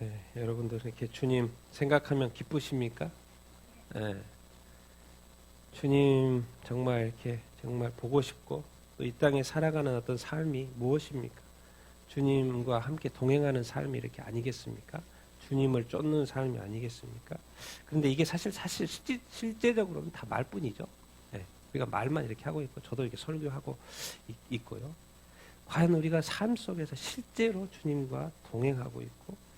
네, 여러분들 이렇게 주님 생각하면 기쁘십니까? 네, 주님 정말 이렇게 정말 보고 싶고 또 이 땅에 살아가는 어떤 삶이 무엇입니까? 주님과 함께 동행하는 삶이 이렇게 아니겠습니까? 주님을 쫓는 삶이 아니겠습니까? 그런데 이게 사실 실제적으로는 다 말뿐이죠. 네, 우리가 말만 이렇게 하고 있고 저도 이렇게 설교하고 있고요. 과연 우리가 삶 속에서 실제로 주님과 동행하고 있고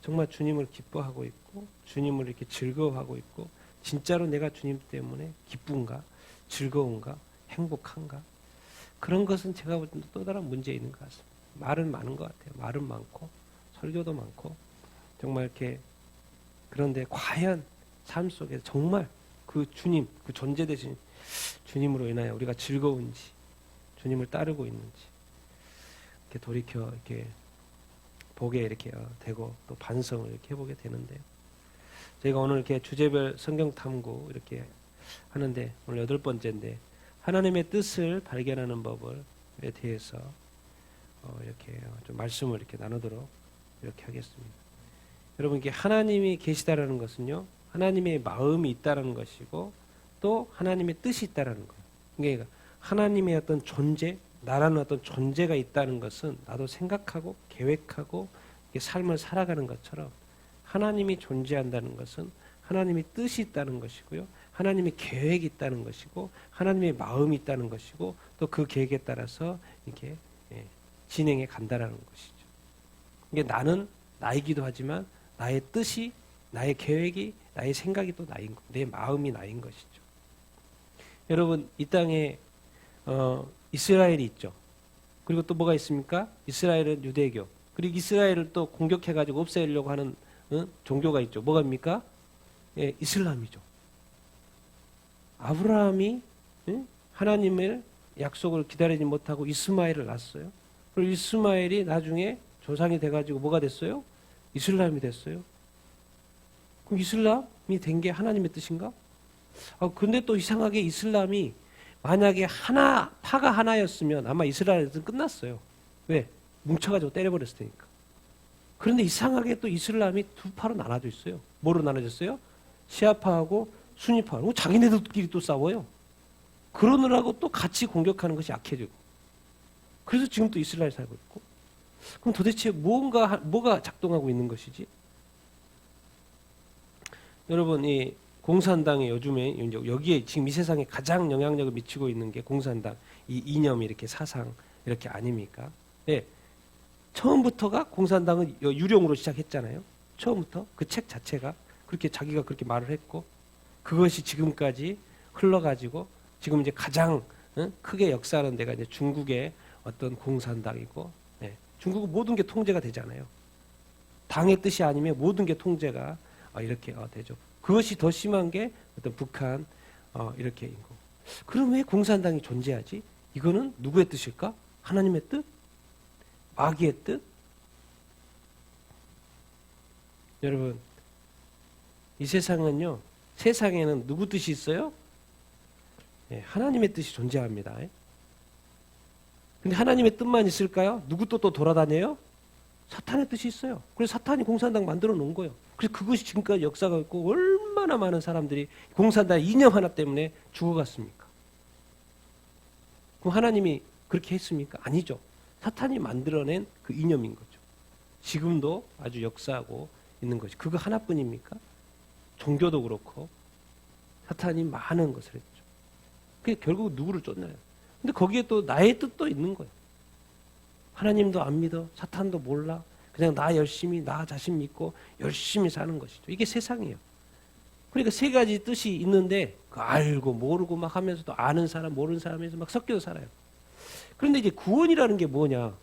정말 주님을 기뻐하고 있고 주님을 이렇게 즐거워하고 있고 진짜로 내가 주님 때문에 기쁜가 즐거운가 행복한가 그런 것은 제가 볼 때는 또 다른 문제 있는 것 같습니다. 말은 많은 것 같아요. 말은 많고 설교도 많고 정말 이렇게 그런데 과연 삶 속에 정말 그 주님 그 존재 되신 주님으로 인하여 우리가 즐거운지 주님을 따르고 있는지 이렇게 돌이켜 이렇게 보게 이렇게 되고 또 반성을 이렇게 해보게 되는데요. 저희가 오늘 이렇게 주제별 성경 탐구 이렇게 하는데 오늘 8번째인데 하나님의 뜻을 발견하는 법에 대해서 이렇게 좀 말씀을 이렇게 나누도록 이렇게 하겠습니다. 여러분 이게 하나님이 계시다라는 것은요 하나님의 마음이 있다라는 것이고 또 하나님의 뜻이 있다라는 거예요. 그러니까 하나님의 어떤 존재 나라는 어떤 존재가 있다는 것은 나도 생각하고 계획하고 삶을 살아가는 것처럼 하나님이 존재한다는 것은 하나님의 뜻이 있다는 것이고요. 하나님의 계획이 있다는 것이고 하나님의 마음이 있다는 것이고 또 그 계획에 따라서 이렇게 진행해 간다라는 것이죠. 이게 나는 나이기도 하지만 나의 뜻이 나의 계획이 나의 생각이 또 나인 것, 내 마음이 나인 것이죠. 여러분 이 땅에 이스라엘이 있죠. 그리고 또 뭐가 있습니까? 이스라엘은 유대교. 그리고 이스라엘을 또 공격해가지고 없애려고 하는 종교가 있죠. 뭐가입니까? 예, 이슬람이죠. 아브라함이 하나님의 약속을 기다리지 못하고 이스마엘을 낳았어요. 그리고 이스마엘이 나중에 조상이 돼가지고 뭐가 됐어요? 이슬람이 됐어요. 그럼 이슬람이 된 게 하나님의 뜻인가? 근데 또 이상하게 이슬람이 만약에 파가 하나였으면 아마 이스라엘은 끝났어요. 왜? 뭉쳐가지고 때려버렸을 테니까. 그런데 이상하게 또 이슬람이 두 파로 나눠져 있어요. 뭐로 나눠졌어요? 시아파하고 수니파. 자기네들끼리 또 싸워요. 그러느라고 또 같이 공격하는 것이 약해지고. 그래서 지금 또 이스라엘 살고 있고. 그럼 도대체 뭐가 작동하고 있는 것이지? 여러분, 이 공산당이 요즘에 여기에 지금 이 세상에 가장 영향력을 미치고 있는 게 공산당 이 이념 이렇게 사상 이렇게 아닙니까? 예. 처음부터가 공산당은 유령으로 시작했잖아요. 처음부터 그 책 자체가 그렇게 자기가 그렇게 말을 했고 그것이 지금까지 흘러가지고 지금 이제 가장 크게 역사하는 데가 이제 중국의 어떤 공산당이고 중국은 모든 게 통제가 되잖아요. 당의 뜻이 아니면 모든 게 통제가 이렇게 되죠. 그것이 더 심한 게 어떤 북한 이렇게인 거. 그럼 왜 공산당이 존재하지? 이거는 누구의 뜻일까? 하나님의 뜻? 마귀의 뜻? 여러분 이 세상은요. 세상에는 누구 뜻이 있어요? 하나님의 뜻이 존재합니다. 근데 하나님의 뜻만 있을까요? 누구 또 돌아다녀요? 사탄의 뜻이 있어요. 그래서 사탄이 공산당 만들어 놓은 거예요. 그래서 그것이 지금까지 역사가 있고 얼마나 많은 사람들이 공산당 이념 하나 때문에 죽어갔습니까? 그럼 하나님이 그렇게 했습니까? 아니죠. 사탄이 만들어낸 그 이념인 거죠. 지금도 아주 역사하고 있는 것이 그거 하나뿐입니까? 종교도 그렇고 사탄이 많은 것을 했죠. 그게 결국 누구를 쫓나요? 근데 거기에 또 나의 뜻도 있는 거예요. 하나님도 안 믿어. 사탄도 몰라. 그냥 나 열심히 나 자신 믿고 열심히 사는 것이죠. 이게 세상이에요. 그러니까 세 가지 뜻이 있는데 그 알고 모르고 막 하면서도 아는 사람 모르는 사람에서 막 섞여서 살아요. 그런데 이제 구원이라는 게 뭐냐?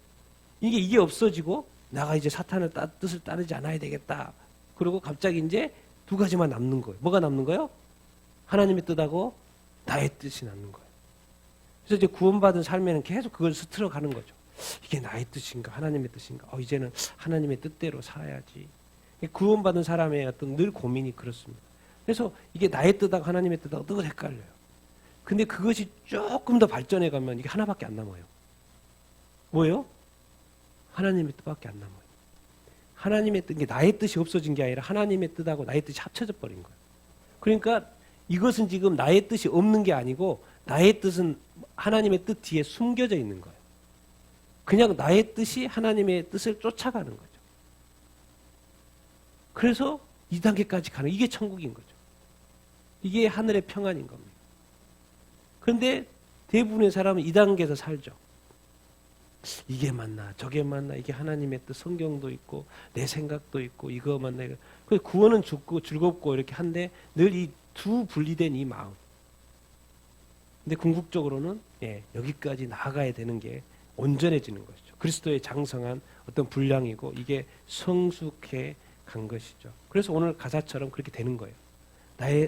이게 없어지고 나가 이제 사탄의 뜻을 따르지 않아야 되겠다. 그리고 갑자기 이제 두 가지만 남는 거예요. 뭐가 남는 거예요? 하나님의 뜻하고 나의 뜻이 남는 거예요. 그래서 이제 구원받은 삶에는 계속 그걸 스트러가는 거죠. 이게 나의 뜻인가 하나님의 뜻인가? 이제는 하나님의 뜻대로 살아야지. 구원받은 사람의 어떤 늘 고민이 그렇습니다. 그래서 이게 나의 뜻하고 하나님의 뜻하고 늘 헷갈려요. 근데 그것이 조금 더 발전해 가면 이게 하나밖에 안 남아요. 뭐예요? 하나님의 뜻밖에 안 남아요. 하나님의 뜻, 이게 나의 뜻이 없어진 게 아니라 하나님의 뜻하고 나의 뜻이 합쳐져 버린 거예요. 그러니까 이것은 지금 나의 뜻이 없는 게 아니고 나의 뜻은 하나님의 뜻 뒤에 숨겨져 있는 거예요. 그냥 나의 뜻이 하나님의 뜻을 쫓아가는 거죠. 그래서 이 단계까지 가는, 이게 천국인 거죠. 이게 하늘의 평안인 겁니다. 그런데 대부분의 사람은 이 단계에서 살죠. 이게 맞나 저게 맞나, 이게 하나님의 뜻, 성경도 있고 내 생각도 있고 이거 맞나 이거. 그 구원은 좋고 즐겁고 이렇게 한데 늘 이 두 분리된 이 마음. 근데 궁극적으로는 여기까지 나아가야 되는 게 온전해지는 것이죠. 그리스도의 장성한 어떤 분량이고 이게 성숙해 간 것이죠. 그래서 오늘 가사처럼 그렇게 되는 거예요.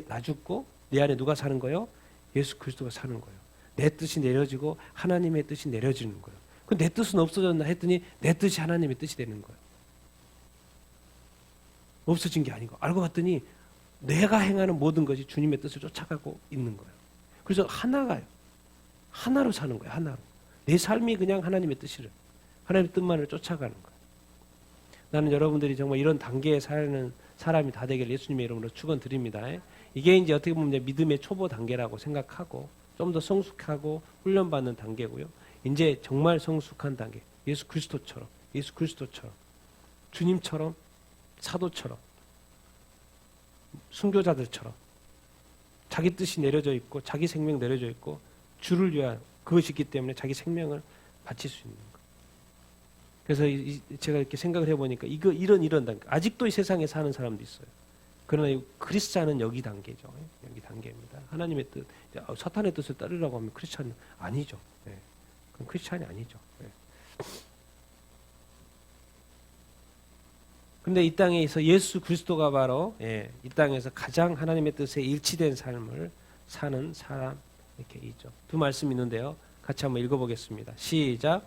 나 죽고 내 안에 누가 사는 거예요? 예수 그리스도가 사는 거예요. 내 뜻이 내려지고 하나님의 뜻이 내려지는 거예요. 내 뜻은 없어졌나 했더니 내 뜻이 하나님의 뜻이 되는 거예요. 없어진 게 아니고 알고 봤더니 내가 행하는 모든 것이 주님의 뜻을 쫓아가고 있는 거예요. 그래서 하나가요. 하나로 사는 거예요. 하나로. 내 삶이 그냥 하나님의 뜻이래. 하나님의 뜻만을 쫓아가는 거예요. 나는 여러분들이 정말 이런 단계에 사는 사람이 다 되길 예수님의 이름으로 축원드립니다. 이게 이제 어떻게 보면 믿음의 초보 단계라고 생각하고 좀 더 성숙하고 훈련받는 단계고요. 이제 정말 성숙한 단계. 예수 그리스도처럼 주님처럼 사도처럼 순교자들처럼 자기 뜻이 내려져 있고 자기 생명 내려져 있고 주를 위한 그것이 있기 때문에 자기 생명을 바칠 수 있는 거예요. 그래서 제가 이렇게 생각을 해보니까 이런 단계. 아직도 이 세상에 사는 사람도 있어요. 그러나 크리스찬은 여기 단계죠. 여기 단계입니다. 하나님의 뜻, 사탄의 뜻을 따르려고 하면 크리스찬은 아니죠. 그럼 크리스찬이 아니죠. 근데 이 땅에서 예수 그리스도가 바로 이 땅에서 가장 하나님의 뜻에 일치된 삶을 사는 사람 이렇게 있죠. 두 말씀 있는데요. 같이 한번 읽어보겠습니다. 시작.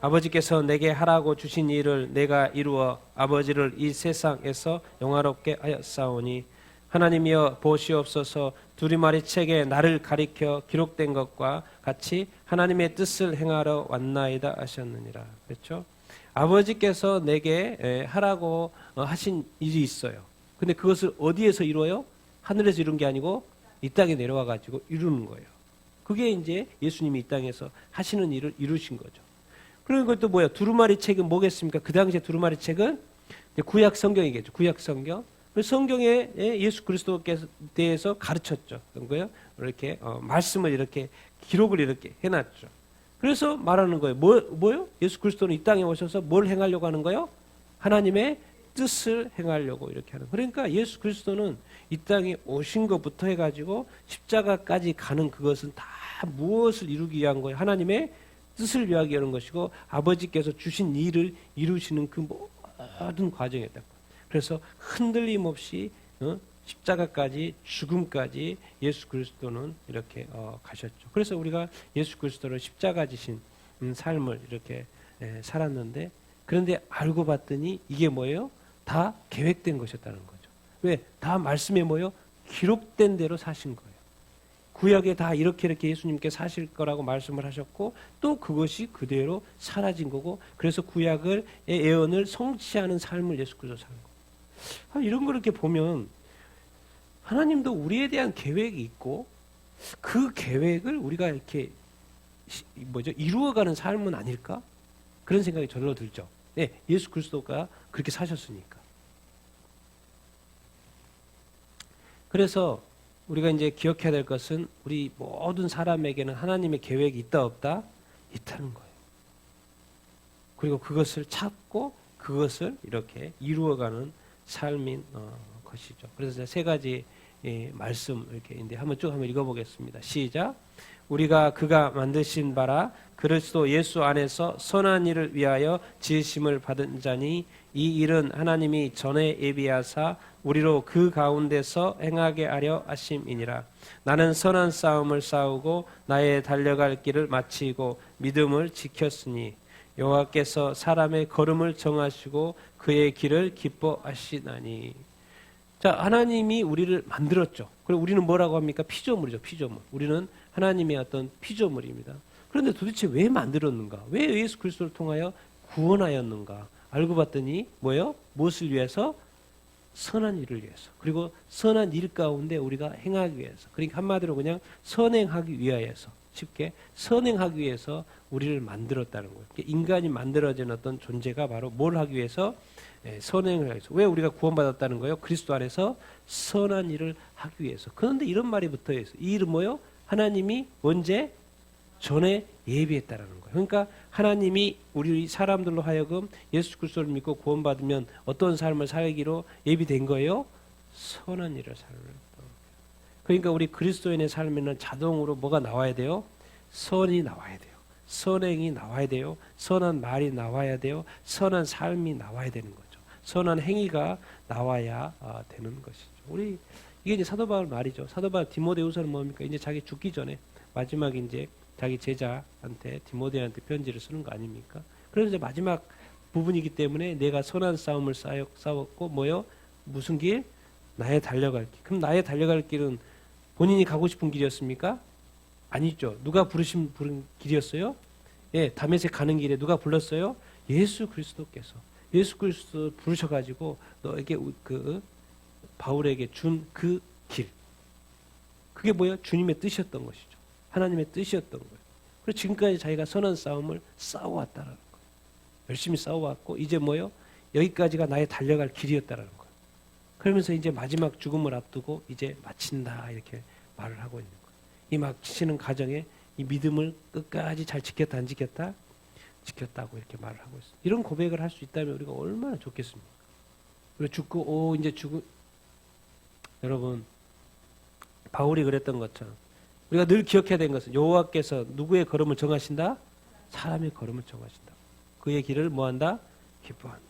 아버지께서 내게 하라고 주신 일을 내가 이루어 아버지를 이 세상에서 영화롭게 하였사오니 하나님이여 보시옵소서. 두리마리 책에 나를 가리켜 기록된 것과 같이 하나님의 뜻을 행하러 왔나이다 하셨느니라. 그렇죠? 아버지께서 내게 하라고 하신 일이 있어요. 근데 그것을 어디에서 이루어요? 하늘에서 이룬 게 아니고 이 땅에 내려와 가지고 이루는 거예요. 그게 이제 예수님이 이 땅에서 하시는 일을 이루신 거죠. 그런 것도 뭐야? 두루마리 책은 뭐겠습니까? 그 당시에 두루마리 책은 구약 성경이겠죠. 구약 성경. 성경에 예수 그리스도께 대해서 가르쳤죠. 그런 거예요. 이렇게 말씀을 이렇게 기록을 이렇게 해놨죠. 그래서 말하는 거예요. 뭐요? 예수 그리스도는 이 땅에 오셔서 뭘 행하려고 하는 거예요? 하나님의 뜻을 행하려고 이렇게 하는. 그러니까 예수 그리스도는 이 땅에 오신 것부터 해가지고 십자가까지 가는 그것은 다 무엇을 이루기 위한 거예요? 하나님의 뜻을 위하기 위한 것이고 아버지께서 주신 일을 이루시는 그 모든 과정이었다. 그래서 흔들림 없이 십자가까지 죽음까지 예수 그리스도는 이렇게 가셨죠. 그래서 우리가 예수 그리스도를 십자가 지신 삶을 이렇게 살았는데 그런데 알고 봤더니 이게 뭐예요? 다 계획된 것이었다는 거죠. 왜? 다 말씀에 뭐예요? 기록된 대로 사신 거예요. 구약에 다 이렇게 예수님께 사실 거라고 말씀을 하셨고 또 그것이 그대로 사라진 거고 그래서 구약의 예언을 성취하는 삶을 예수 그리스도 사는 거예요. 이런 걸 이렇게 보면 하나님도 우리에 대한 계획이 있고 그 계획을 우리가 이렇게 이루어가는 삶은 아닐까? 그런 생각이 절로 들죠. 네, 예수 그리스도가 그렇게 사셨으니까. 그래서 우리가 이제 기억해야 될 것은 우리 모든 사람에게는 하나님의 계획이 있다 없다? 있다는 거예요. 그리고 그것을 찾고 그것을 이렇게 이루어가는 삶인 것이죠. 그래서 세 가지 말씀 이렇게 인데 한번 쭉 한번 읽어보겠습니다. 시작. 우리가 그가 만드신 바라 그리스도 예수 안에서 선한 일을 위하여 지으심을 받은 자니 이 일은 하나님이 전에 예비하사 우리로 그 가운데서 행하게 하려 하심이니라. 나는 선한 싸움을 싸우고 나의 달려갈 길을 마치고 믿음을 지켰으니 여호와께서 사람의 걸음을 정하시고 그의 길을 기뻐하시나니. 자, 하나님이 우리를 만들었죠. 그리고 우리는 뭐라고 합니까? 피조물이죠. 피조물. 우리는 하나님의 어떤 피조물입니다. 그런데 도대체 왜 만들었는가? 왜 예수 그리스도를 통하여 구원하였는가? 알고 봤더니 뭐예요? 무엇을 위해서? 선한 일을 위해서. 그리고 선한 일 가운데 우리가 행하기 위해서. 그러니까 한마디로 그냥 선행하기 위하여서. 쉽게 선행하기 위해서 우리를 만들었다는 거예요. 그러니까 인간이 만들어진 어떤 존재가 바로 뭘 하기 위해서? 선행을 하기 위해서. 왜 우리가 구원받았다는 거예요? 그리스도 안에서 선한 일을 하기 위해서. 그런데 이런 말이 붙어 있어요. 이 일은 뭐예요? 하나님이 언제? 전에 예비했다라는 거예요. 그러니까 하나님이 우리 사람들로 하여금 예수 그리스도를 믿고 구원받으면 어떤 삶을 살기로 예비된 거예요? 선한 일을 살는 거예요. 그러니까 우리 그리스도인의 삶에는 자동으로 뭐가 나와야 돼요? 선이 나와야 돼요. 선행이 나와야 돼요. 선한 말이 나와야 돼요. 선한 삶이 나와야 되는 거죠. 선한 행위가 나와야 되는 것이죠. 우리 이게 이제 사도 바울 말이죠. 사도 바울 디모데후서는 뭡니까? 이제 자기 죽기 전에 마지막 이제 자기 제자한테 디모데한테 편지를 쓰는 거 아닙니까? 그래서 이제 마지막 부분이기 때문에 내가 선한 싸움을 싸웠고 뭐요? 무슨 길? 나의 달려갈 길. 그럼 나의 달려갈 길은 본인이 가고 싶은 길이었습니까? 아니죠. 누가 부른 길이었어요? 예, 다메섹 가는 길에 누가 불렀어요? 예수 그리스도께서. 예수 그리스도 부르셔가지고 너에게 그 바울에게 준 그 길. 그게 뭐예요? 주님의 뜻이었던 것이죠. 하나님의 뜻이었던 거예요. 그래서 지금까지 자기가 선한 싸움을 싸워왔다는 거예요. 열심히 싸워왔고 이제 뭐예요? 여기까지가 나의 달려갈 길이었다는 거예요. 그러면서 이제 마지막 죽음을 앞두고 이제 마친다 이렇게 말을 하고 있는 거예요. 이 마치는 과정에 이 믿음을 끝까지 잘 지켰다 안 지켰다? 지켰다고 이렇게 말을 하고 있어요. 이런 고백을 할 수 있다면 우리가 얼마나 좋겠습니까? 그리고 죽고 이제 여러분 바울이 그랬던 것처럼 우리가 늘 기억해야 되는 것은 여호와께서 누구의 걸음을 정하신다? 사람의 걸음을 정하신다. 그의 길을 뭐한다? 기뻐한다.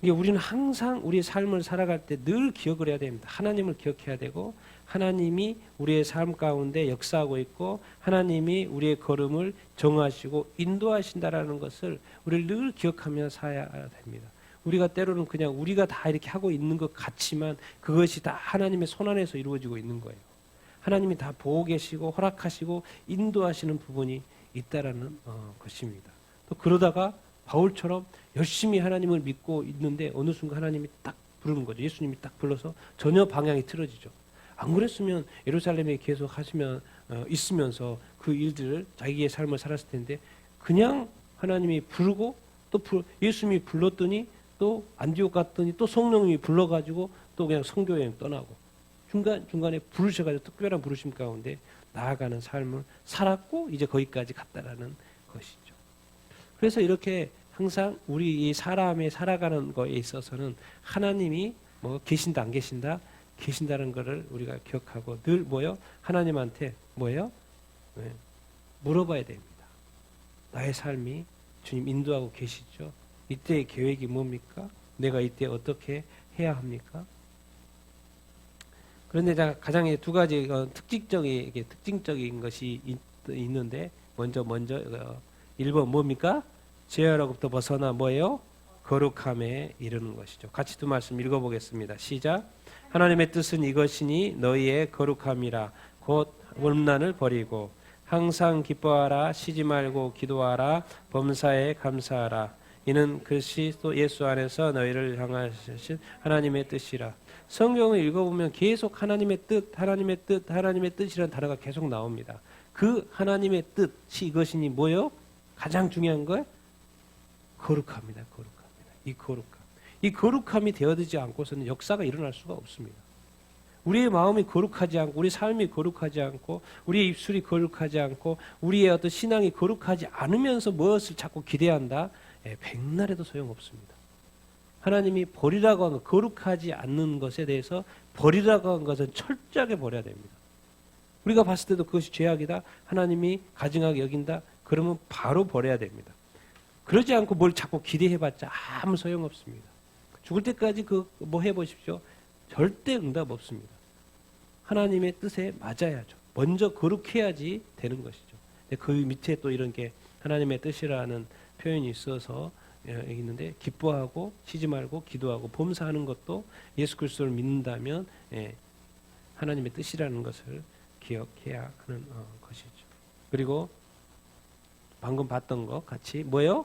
이게 우리는 항상 우리의 삶을 살아갈 때 늘 기억을 해야 됩니다. 하나님을 기억해야 되고 하나님이 우리의 삶 가운데 역사하고 있고 하나님이 우리의 걸음을 정하시고 인도하신다라는 것을 우리를 늘 기억하며 살아야 됩니다. 우리가 때로는 그냥 우리가 다 이렇게 하고 있는 것 같지만 그것이 다 하나님의 손 안에서 이루어지고 있는 거예요. 하나님이 다 보고 계시고 허락하시고 인도하시는 부분이 있다라는 것입니다. 또 그러다가 바울처럼 열심히 하나님을 믿고 있는데 어느 순간 하나님이 딱 부르는 거죠. 예수님이 딱 불러서 전혀 방향이 틀어지죠. 안 그랬으면 예루살렘에 계속 있으면서 그 일들을 자기의 삶을 살았을 텐데 그냥 하나님이 부르고 또 예수님이 불렀더니 또 안디옥 갔더니 또 성령님이 불러가지고 또 그냥 선교여행 떠나고 중간에 부르셔가지고 특별한 부르심 가운데 나아가는 삶을 살았고 이제 거기까지 갔다라는 것이죠. 그래서 이렇게 항상 우리 이 사람의 살아가는 거에 있어서는 하나님이 뭐 계신다 안 계신다? 계신다는 것을 우리가 기억하고 늘 뭐요? 하나님한테 뭐예요? 네. 물어봐야 됩니다. 나의 삶이 주님 인도하고 계시죠? 이때의 계획이 뭡니까? 내가 이때 어떻게 해야 합니까? 그런데 가장 두 가지 특징적인 것이 있는데 먼저 1번 뭡니까? 죄악으로부터 벗어나 뭐예요? 거룩함에 이르는 것이죠. 같이 두 말씀 읽어보겠습니다. 시작. 하나님의 뜻은 이것이니 너희의 거룩함이라 곧 원난을 버리고 항상 기뻐하라 쉬지 말고 기도하라 범사에 감사하라 이는 그리스도 예수 안에서 너희를 향하신 하나님의 뜻이라. 성경을 읽어보면 계속 하나님의 뜻, 하나님의 뜻, 하나님의 뜻이라는 단어가 계속 나옵니다. 그 하나님의 뜻이 이것이니 뭐요? 가장 중요한 걸 거룩합니다. 거룩합니다. 이 거룩함이 되어지지 않고서는 역사가 일어날 수가 없습니다. 우리의 마음이 거룩하지 않고 우리 삶이 거룩하지 않고 우리의 입술이 거룩하지 않고 우리의 어떤 신앙이 거룩하지 않으면서 무엇을 자꾸 기대한다? 백날에도 소용없습니다. 하나님이 버리라고 한 것, 거룩하지 않는 것에 대해서 버리라고 한 것은 철저하게 버려야 됩니다. 우리가 봤을 때도 그것이 죄악이다. 하나님이 가증하게 여긴다. 그러면 바로 버려야 됩니다. 그러지 않고 뭘 자꾸 기대해봤자 아무 소용없습니다. 죽을 때까지 뭐 해보십시오. 절대 응답 없습니다. 하나님의 뜻에 맞아야죠. 먼저 거룩해야지 되는 것이죠. 그 밑에 또 이런 게 하나님의 뜻이라는 표현이 있어서 여기 있는데 기뻐하고 쉬지 말고 기도하고 범사하는 것도 예수 그리스도를 믿는다면 하나님의 뜻이라는 것을 기억해야 하는 것이죠. 그리고 방금 봤던 것 같이 뭐예요?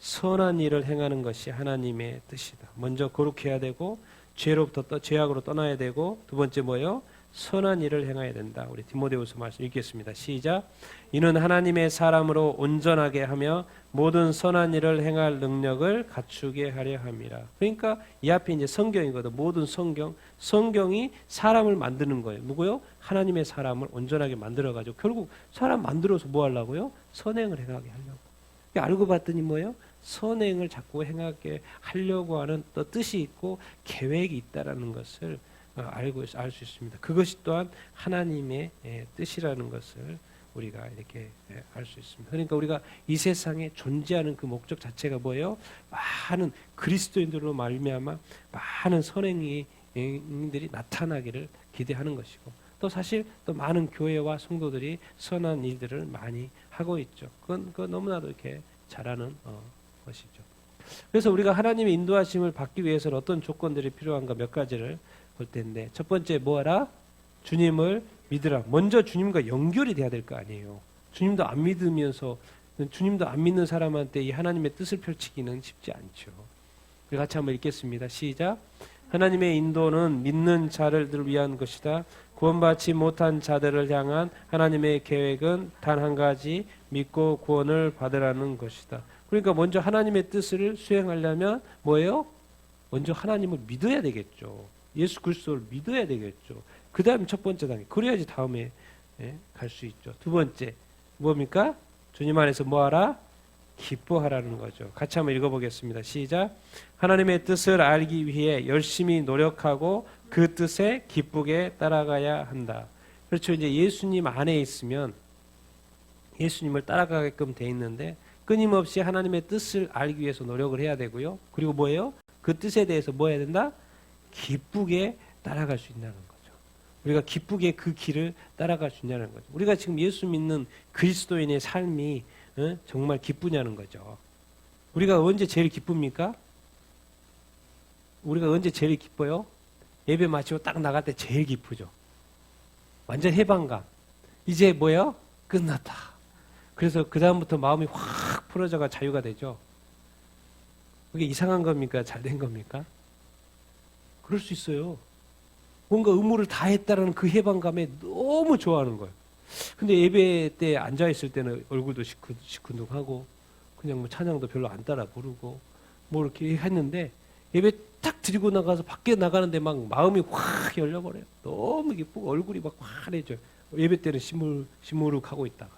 선한 일을 행하는 것이 하나님의 뜻이다. 먼저 거룩해야 되고 죄로부터 죄악으로 떠나야 되고 두 번째 뭐예요? 선한 일을 행해야 된다. 우리 디모데후서 말씀 읽겠습니다. 시작. 이는 하나님의 사람으로 온전하게 하며 모든 선한 일을 행할 능력을 갖추게 하려 함이라. 그러니까 이 앞에 이제 성경이거든. 모든 성경이 사람을 만드는 거예요. 누구요? 하나님의 사람을 온전하게 만들어 가지고 결국 사람 만들어서 뭐 하려고요? 선행을 행하게 하려고. 알고 봤더니 뭐예요? 선행을 자꾸 행하게 하려고 하는 또 뜻이 있고 계획이 있다라는 것을 알 수 있습니다. 그것이 또한 하나님의 뜻이라는 것을 우리가 이렇게 알 수 있습니다. 그러니까 우리가 이 세상에 존재하는 그 목적 자체가 뭐예요? 많은 그리스도인들로 말미암아 많은 선행들이 나타나기를 기대하는 것이고 또 사실 또 많은 교회와 성도들이 선한 일들을 많이 하고 있죠. 그건 너무나도 이렇게 잘하는 것이죠. 그래서 우리가 하나님의 인도하심을 받기 위해서는 어떤 조건들이 필요한가 몇 가지를 볼 텐데 첫 번째 뭐하라? 주님을 믿으라. 먼저 주님과 연결이 돼야 될 거 아니에요. 주님도 안 믿으면서 주님도 안 믿는 사람한테 이 하나님의 뜻을 펼치기는 쉽지 않죠. 우리 같이 한번 읽겠습니다. 시작. 하나님의 인도는 믿는 자들을 위한 것이다. 구원받지 못한 자들을 향한 하나님의 계획은 단 한 가지, 믿고 구원을 받으라는 것이다. 그러니까 먼저 하나님의 뜻을 수행하려면 뭐예요? 먼저 하나님을 믿어야 되겠죠. 예수 그리스도를 믿어야 되겠죠. 그 다음에 첫 번째 단계. 그래야지 다음에 갈 수 있죠. 두 번째 뭡니까? 주님 안에서 뭐하라? 기뻐하라는 거죠. 같이 한번 읽어보겠습니다. 시작. 하나님의 뜻을 알기 위해 열심히 노력하고 그 뜻에 기쁘게 따라가야 한다. 그렇죠. 이제 예수님 안에 있으면 예수님을 따라가게끔 돼 있는데 끊임없이 하나님의 뜻을 알기 위해서 노력을 해야 되고요. 그리고 뭐예요? 그 뜻에 대해서 뭐 해야 된다? 기쁘게 따라갈 수 있다는 거죠. 우리가 기쁘게 그 길을 따라갈 수 있냐는 거죠. 우리가 지금 예수 믿는 그리스도인의 삶이 정말 기쁘냐는 거죠. 우리가 언제 제일 기쁩니까? 우리가 언제 제일 기뻐요? 예배 마치고 딱 나갈 때 제일 기쁘죠. 완전 해방감. 이제 뭐예요? 끝났다. 그래서 그 다음부터 마음이 확 풀어져가 자유가 되죠. 그게 이상한 겁니까? 잘된 겁니까? 그럴 수 있어요. 뭔가 의무를 다 했다라는 그 해방감에 너무 좋아하는 거예요. 근데 예배 때 앉아있을 때는 얼굴도 시큰둥하고 그냥 뭐 찬양도 별로 안 따라 부르고 뭐 이렇게 했는데 예배 딱 드리고 나가서 밖에 나가는데 막 마음이 확 열려버려요. 너무 기쁘고 얼굴이 막 환해져요. 예배 때는 시무룩하고 있다가.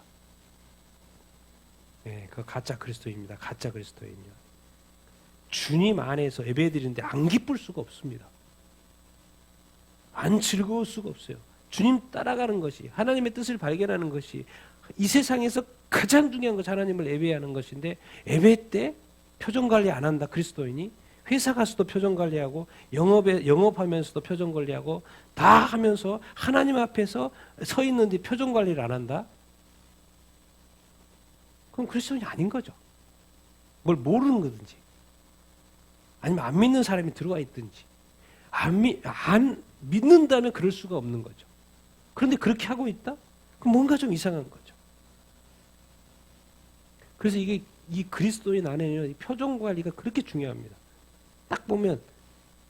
네, 그 가짜 그리스도입니다. 가짜 그리스도인이요. 주님 안에서 예배 드리는데 안 기쁠 수가 없습니다. 안 즐거울 수가 없어요. 주님 따라가는 것이 하나님의 뜻을 발견하는 것이 이 세상에서 가장 중요한 것이 하나님을 예배하는 것인데 예배 때 표정 관리 안 한다 그리스도인이 회사 가서도 표정 관리하고 영업하면서도 표정 관리하고 다 하면서 하나님 앞에서 서 있는데 표정 관리를 안 한다? 그럼 그리스도인이 아닌 거죠. 뭘 모르는 거든지 아니면 안 믿는 사람이 들어와 있든지 안 믿는다면 그럴 수가 없는 거죠. 그런데 그렇게 하고 있다? 그럼 뭔가 좀 이상한 거죠. 그래서 이게 이 그리스도인 안에는 표정 관리가 그렇게 중요합니다. 딱 보면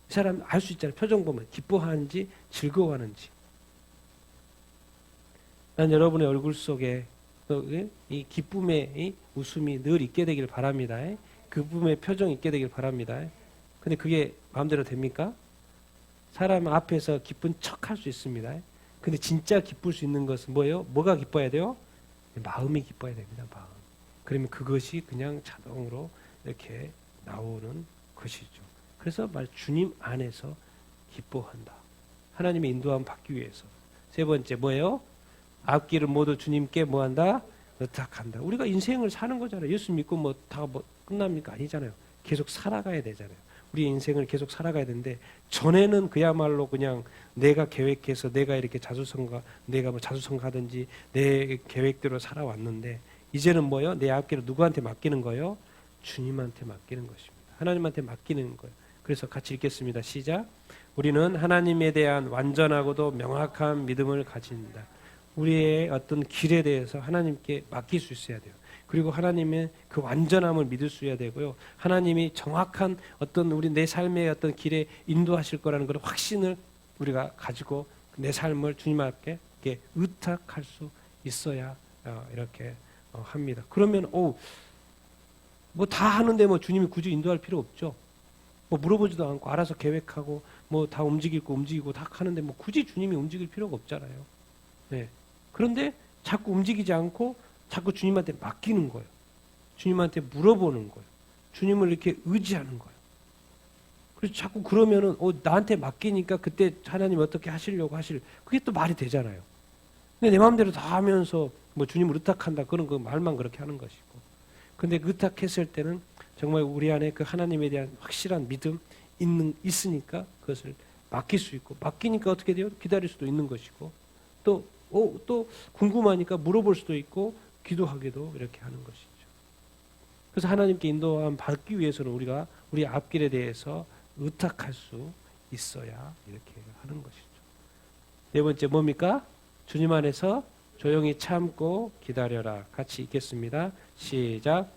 이 사람 알 수 있잖아요. 표정 보면 기뻐하는지 즐거워하는지. 난 여러분의 얼굴 속에 이 기쁨의 이 웃음이 늘 있게 되길 바랍니다. 기쁨의 표정이 있게 되길 바랍니다. 근데 그게 마음대로 됩니까? 사람 앞에서 기쁜 척 할 수 있습니다. 근데 진짜 기쁠 수 있는 것은 뭐예요? 뭐가 기뻐야 돼요? 마음이 기뻐야 됩니다. 마음. 그러면 그것이 그냥 자동으로 이렇게 나오는 것이죠. 그래서 주님 안에서 기뻐한다. 하나님의 인도함 받기 위해서. 세 번째 뭐예요? 앞길을 모두 주님께 뭐한다? 의탁한다. 우리가 인생을 사는 거잖아요. 예수 믿고 뭐 다 뭐 끝납니까? 아니잖아요. 계속 살아가야 되잖아요. 우리 인생을 계속 살아가야 되는데 전에는 그야말로 그냥 내가 계획해서 내가 이렇게 내가 뭐 자수성가하든지 내 계획대로 살아왔는데 이제는 뭐요? 내 앞길을 누구한테 맡기는 거예요? 주님한테 맡기는 것입니다. 하나님한테 맡기는 거예요. 그래서 같이 읽겠습니다. 시작. 우리는 하나님에 대한 완전하고도 명확한 믿음을 가진다. 우리의 어떤 길에 대해서 하나님께 맡길 수 있어야 돼요. 그리고 하나님의 그 완전함을 믿을 수 있어야 되고요. 하나님이 정확한 어떤 우리 내 삶의 어떤 길에 인도하실 거라는 그런 확신을 우리가 가지고 내 삶을 주님 앞에 이렇게 의탁할 수 있어야 이렇게 합니다. 그러면 뭐 다 하는데 뭐 주님이 굳이 인도할 필요 없죠. 뭐 물어보지도 않고 알아서 계획하고 뭐 다 움직이고 다 하는데 뭐 굳이 주님이 움직일 필요가 없잖아요. 네. 그런데 자꾸 움직이지 않고 자꾸 주님한테 맡기는 거예요. 주님한테 물어보는 거예요. 주님을 이렇게 의지하는 거예요. 그래서 자꾸 그러면은 나한테 맡기니까 그때 하나님 어떻게 하시려고 그게 또 말이 되잖아요. 근데 내 마음대로 다 하면서 뭐 주님을 의탁한다 그런 그 말만 그렇게 하는 것이고. 근데 의탁했을 때는 정말 우리 안에 그 하나님에 대한 확실한 믿음 있으니까 그것을 맡길 수 있고, 맡기니까 어떻게 돼요? 기다릴 수도 있는 것이고, 또 궁금하니까 물어볼 수도 있고, 기도하기도 이렇게 하는 것이죠. 그래서 하나님께 인도함 받기 위해서는 우리가 우리 앞길에 대해서 의탁할 수 있어야 이렇게 하는 것이죠. 네 번째 뭡니까? 주님 안에서 조용히 참고 기다려라. 같이 읽겠습니다. 시작.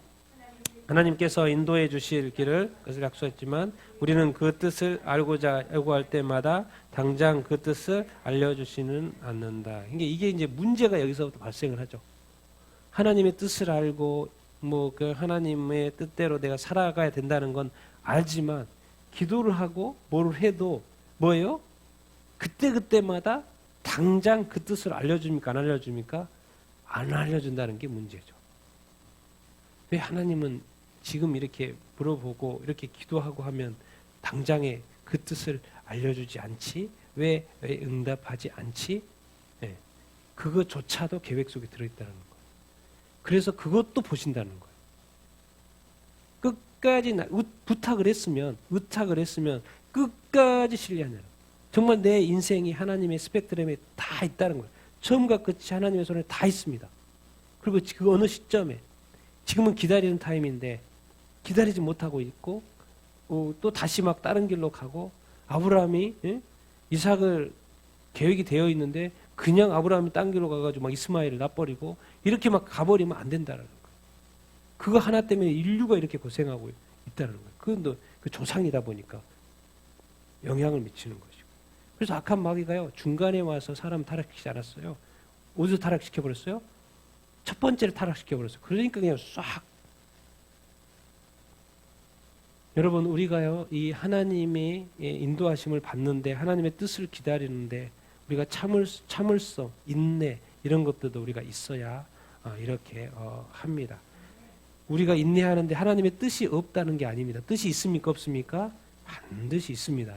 하나님께서 인도해 주실 길을 그것을 약속했지만 우리는 그 뜻을 알고자 요구할 때마다 당장 그 뜻을 알려주시는 않는다. 이게 이제 문제가 여기서부터 발생을 하죠. 하나님의 뜻을 알고 뭐 그 하나님의 뜻대로 내가 살아가야 된다는 건 알지만 기도를 하고 뭘 해도 뭐예요? 그때마다 당장 그 뜻을 알려줍니까? 안 알려줍니까? 안 알려준다는 게 문제죠. 왜 하나님은 지금 이렇게 물어보고 이렇게 기도하고 하면 당장에 그 뜻을 알려주지 않지? 왜 응답하지 않지? 네. 그거조차도 계획 속에 들어있다는 거예요. 그래서 그것도 보신다는 거예요. 끝까지 부탁을 했으면 끝까지 신뢰하냐는 정말 내 인생이 하나님의 스펙트럼에 다 있다는 거예요. 처음과 끝이 하나님의 손에 다 있습니다. 그리고 그 어느 시점에 지금은 기다리는 타임인데 기다리지 못하고 있고 또 다시 막 다른 길로 가고 아브라함이 이삭을 계획이 되어 있는데 그냥 아브라함이 딴 길로 가가지고 막 이스마엘을 놔버리고 이렇게 막 가버리면 안 된다는 거예요. 그거 하나 때문에 인류가 이렇게 고생하고 있다는 거예요. 그건 그 조상이다 보니까 영향을 미치는 것이고. 그래서 악한 마귀가요 중간에 와서 사람 타락시키지 않았어요. 어디서 타락시켜버렸어요? 첫 번째를 타락시켜버렸어요. 그러니까 그냥 싹. 여러분 우리가요 이 하나님의 인도하심을 받는데 하나님의 뜻을 기다리는데 우리가 참을성, 인내 이런 것들도 우리가 있어야 이렇게 합니다. 우리가 인내하는데 하나님의 뜻이 없다는 게 아닙니다. 뜻이 있습니까? 없습니까? 반드시 있습니다.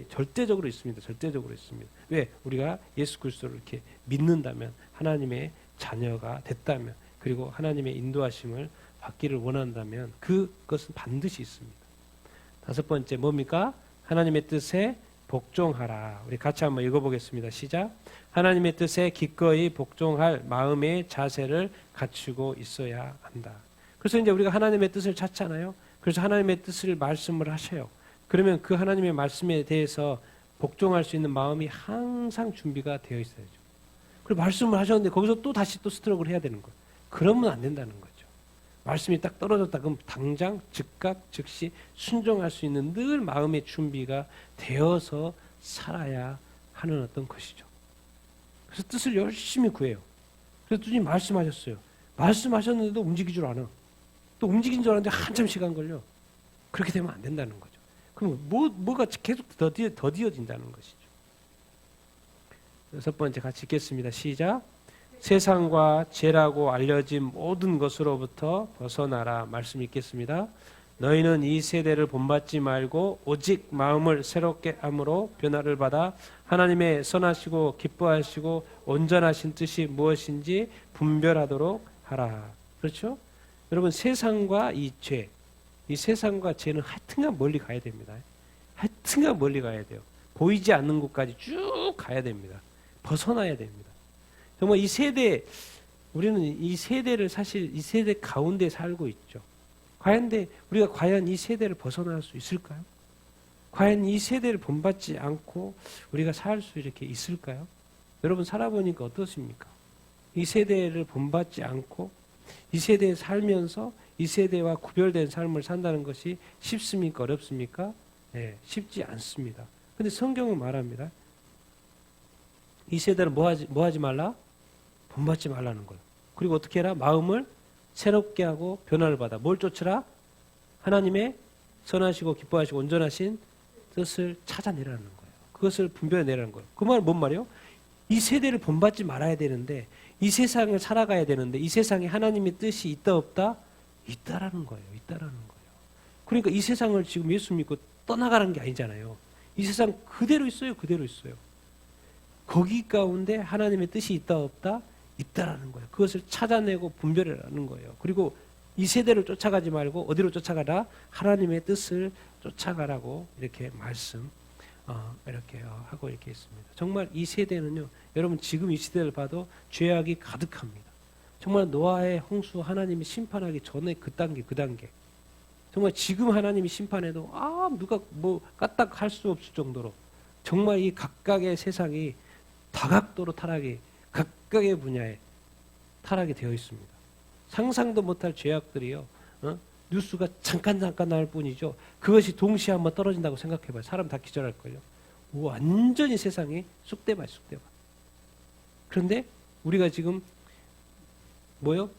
절대적으로 있습니다. 절대적으로 있습니다. 왜? 우리가 예수 그리스도를 이렇게 믿는다면 하나님의 자녀가 됐다면 그리고 하나님의 인도하심을 받기를 원한다면 그것은 반드시 있습니다. 다섯 번째 뭡니까? 하나님의 뜻에 복종하라. 우리 같이 한번 읽어보겠습니다. 시작. 하나님의 뜻에 기꺼이 복종할 마음의 자세를 갖추고 있어야 한다. 그래서 이제 우리가 하나님의 뜻을 찾잖아요. 그래서 하나님의 뜻을 말씀을 하셔요. 그러면 그 하나님의 말씀에 대해서 복종할 수 있는 마음이 항상 준비가 되어 있어야죠. 그리고 말씀을 하셨는데 거기서 또 다시 또 스트럭을 해야 되는 거예요. 그러면 안 된다는 거죠. 말씀이 딱 떨어졌다 그럼 당장 즉각 즉시 순종할 수 있는 늘 마음의 준비가 되어서 살아야 하는 어떤 것이죠. 그래서 뜻을 열심히 구해요. 그래서 주님 말씀하셨어요. 말씀하셨는데도 움직이질 않아. 또 움직인 줄 알았는데 한참 시간 걸려. 그렇게 되면 안 된다는 거죠. 그럼 뭐가 계속 더디어진다는 것이죠. 여섯 번째 같이 읽겠습니다. 시작. 세상과 죄라고 알려진 모든 것으로부터 벗어나라. 말씀 읽겠습니다. 너희는 이 세대를 본받지 말고 오직 마음을 새롭게 함으로 변화를 받아 하나님의 선하시고 기뻐하시고 온전하신 뜻이 무엇인지 분별하도록 하라. 그렇죠? 여러분 세상과 이 죄, 이 세상과 죄는 하여튼간 멀리 가야 됩니다. 하여튼간 멀리 가야 돼요. 보이지 않는 곳까지 쭉 가야 됩니다. 벗어나야 됩니다. 정말 이 세대, 우리는 이 세대를 사실 이 세대 가운데 살고 있죠. 우리가 과연 이 세대를 벗어날 수 있을까요? 과연 이 세대를 본받지 않고 우리가 살 수 이렇게 있을까요? 여러분 살아보니까 어떻습니까? 이 세대를 본받지 않고 이 세대에 살면서 이 세대와 구별된 삶을 산다는 것이 쉽습니까? 어렵습니까? 네, 쉽지 않습니다. 근데 성경은 말합니다. 이 세대를 뭐 하지 말라? 본받지 말라는 거예요. 그리고 어떻게 해라? 마음을 새롭게 하고 변화를 받아. 뭘 쫓으라? 하나님의 선하시고 기뻐하시고 온전하신 뜻을 찾아내라는 거예요. 그것을 분별해내라는 거예요. 그 말은 뭔 말이에요? 이 세대를 본받지 말아야 되는데, 이 세상을 살아가야 되는데, 이 세상에 하나님의 뜻이 있다 없다? 있다라는 거예요. 있다라는 거예요. 그러니까 이 세상을 지금 예수 믿고 떠나가는 게 아니잖아요. 이 세상 그대로 있어요. 그대로 있어요. 거기 가운데 하나님의 뜻이 있다 없다? 있다라는 거예요. 그것을 찾아내고 분별하라는 거예요. 그리고 이 세대를 쫓아가지 말고 어디로 쫓아가라? 하나님의 뜻을 쫓아가라고 이렇게 말씀 이렇게 하고 이렇게 있습니다. 정말 이 세대는요, 여러분 지금 이 시대를 봐도 죄악이 가득합니다. 정말 노아의 홍수 하나님이 심판하기 전에 그 단계. 정말 지금 하나님이 심판해도 누가 뭐 까딱할 수 없을 정도로 정말 이 각각의 세상이 다각도로 타락이 각각의 분야에 타락이 되어 있습니다. 상상도 못할 죄악들이요. 뉴스가 잠깐 나올 뿐이죠. 그것이 동시에 한번 떨어진다고 생각해봐요. 사람 다 기절할걸요. 완전히 세상이 쑥대밭. 그런데 우리가 지금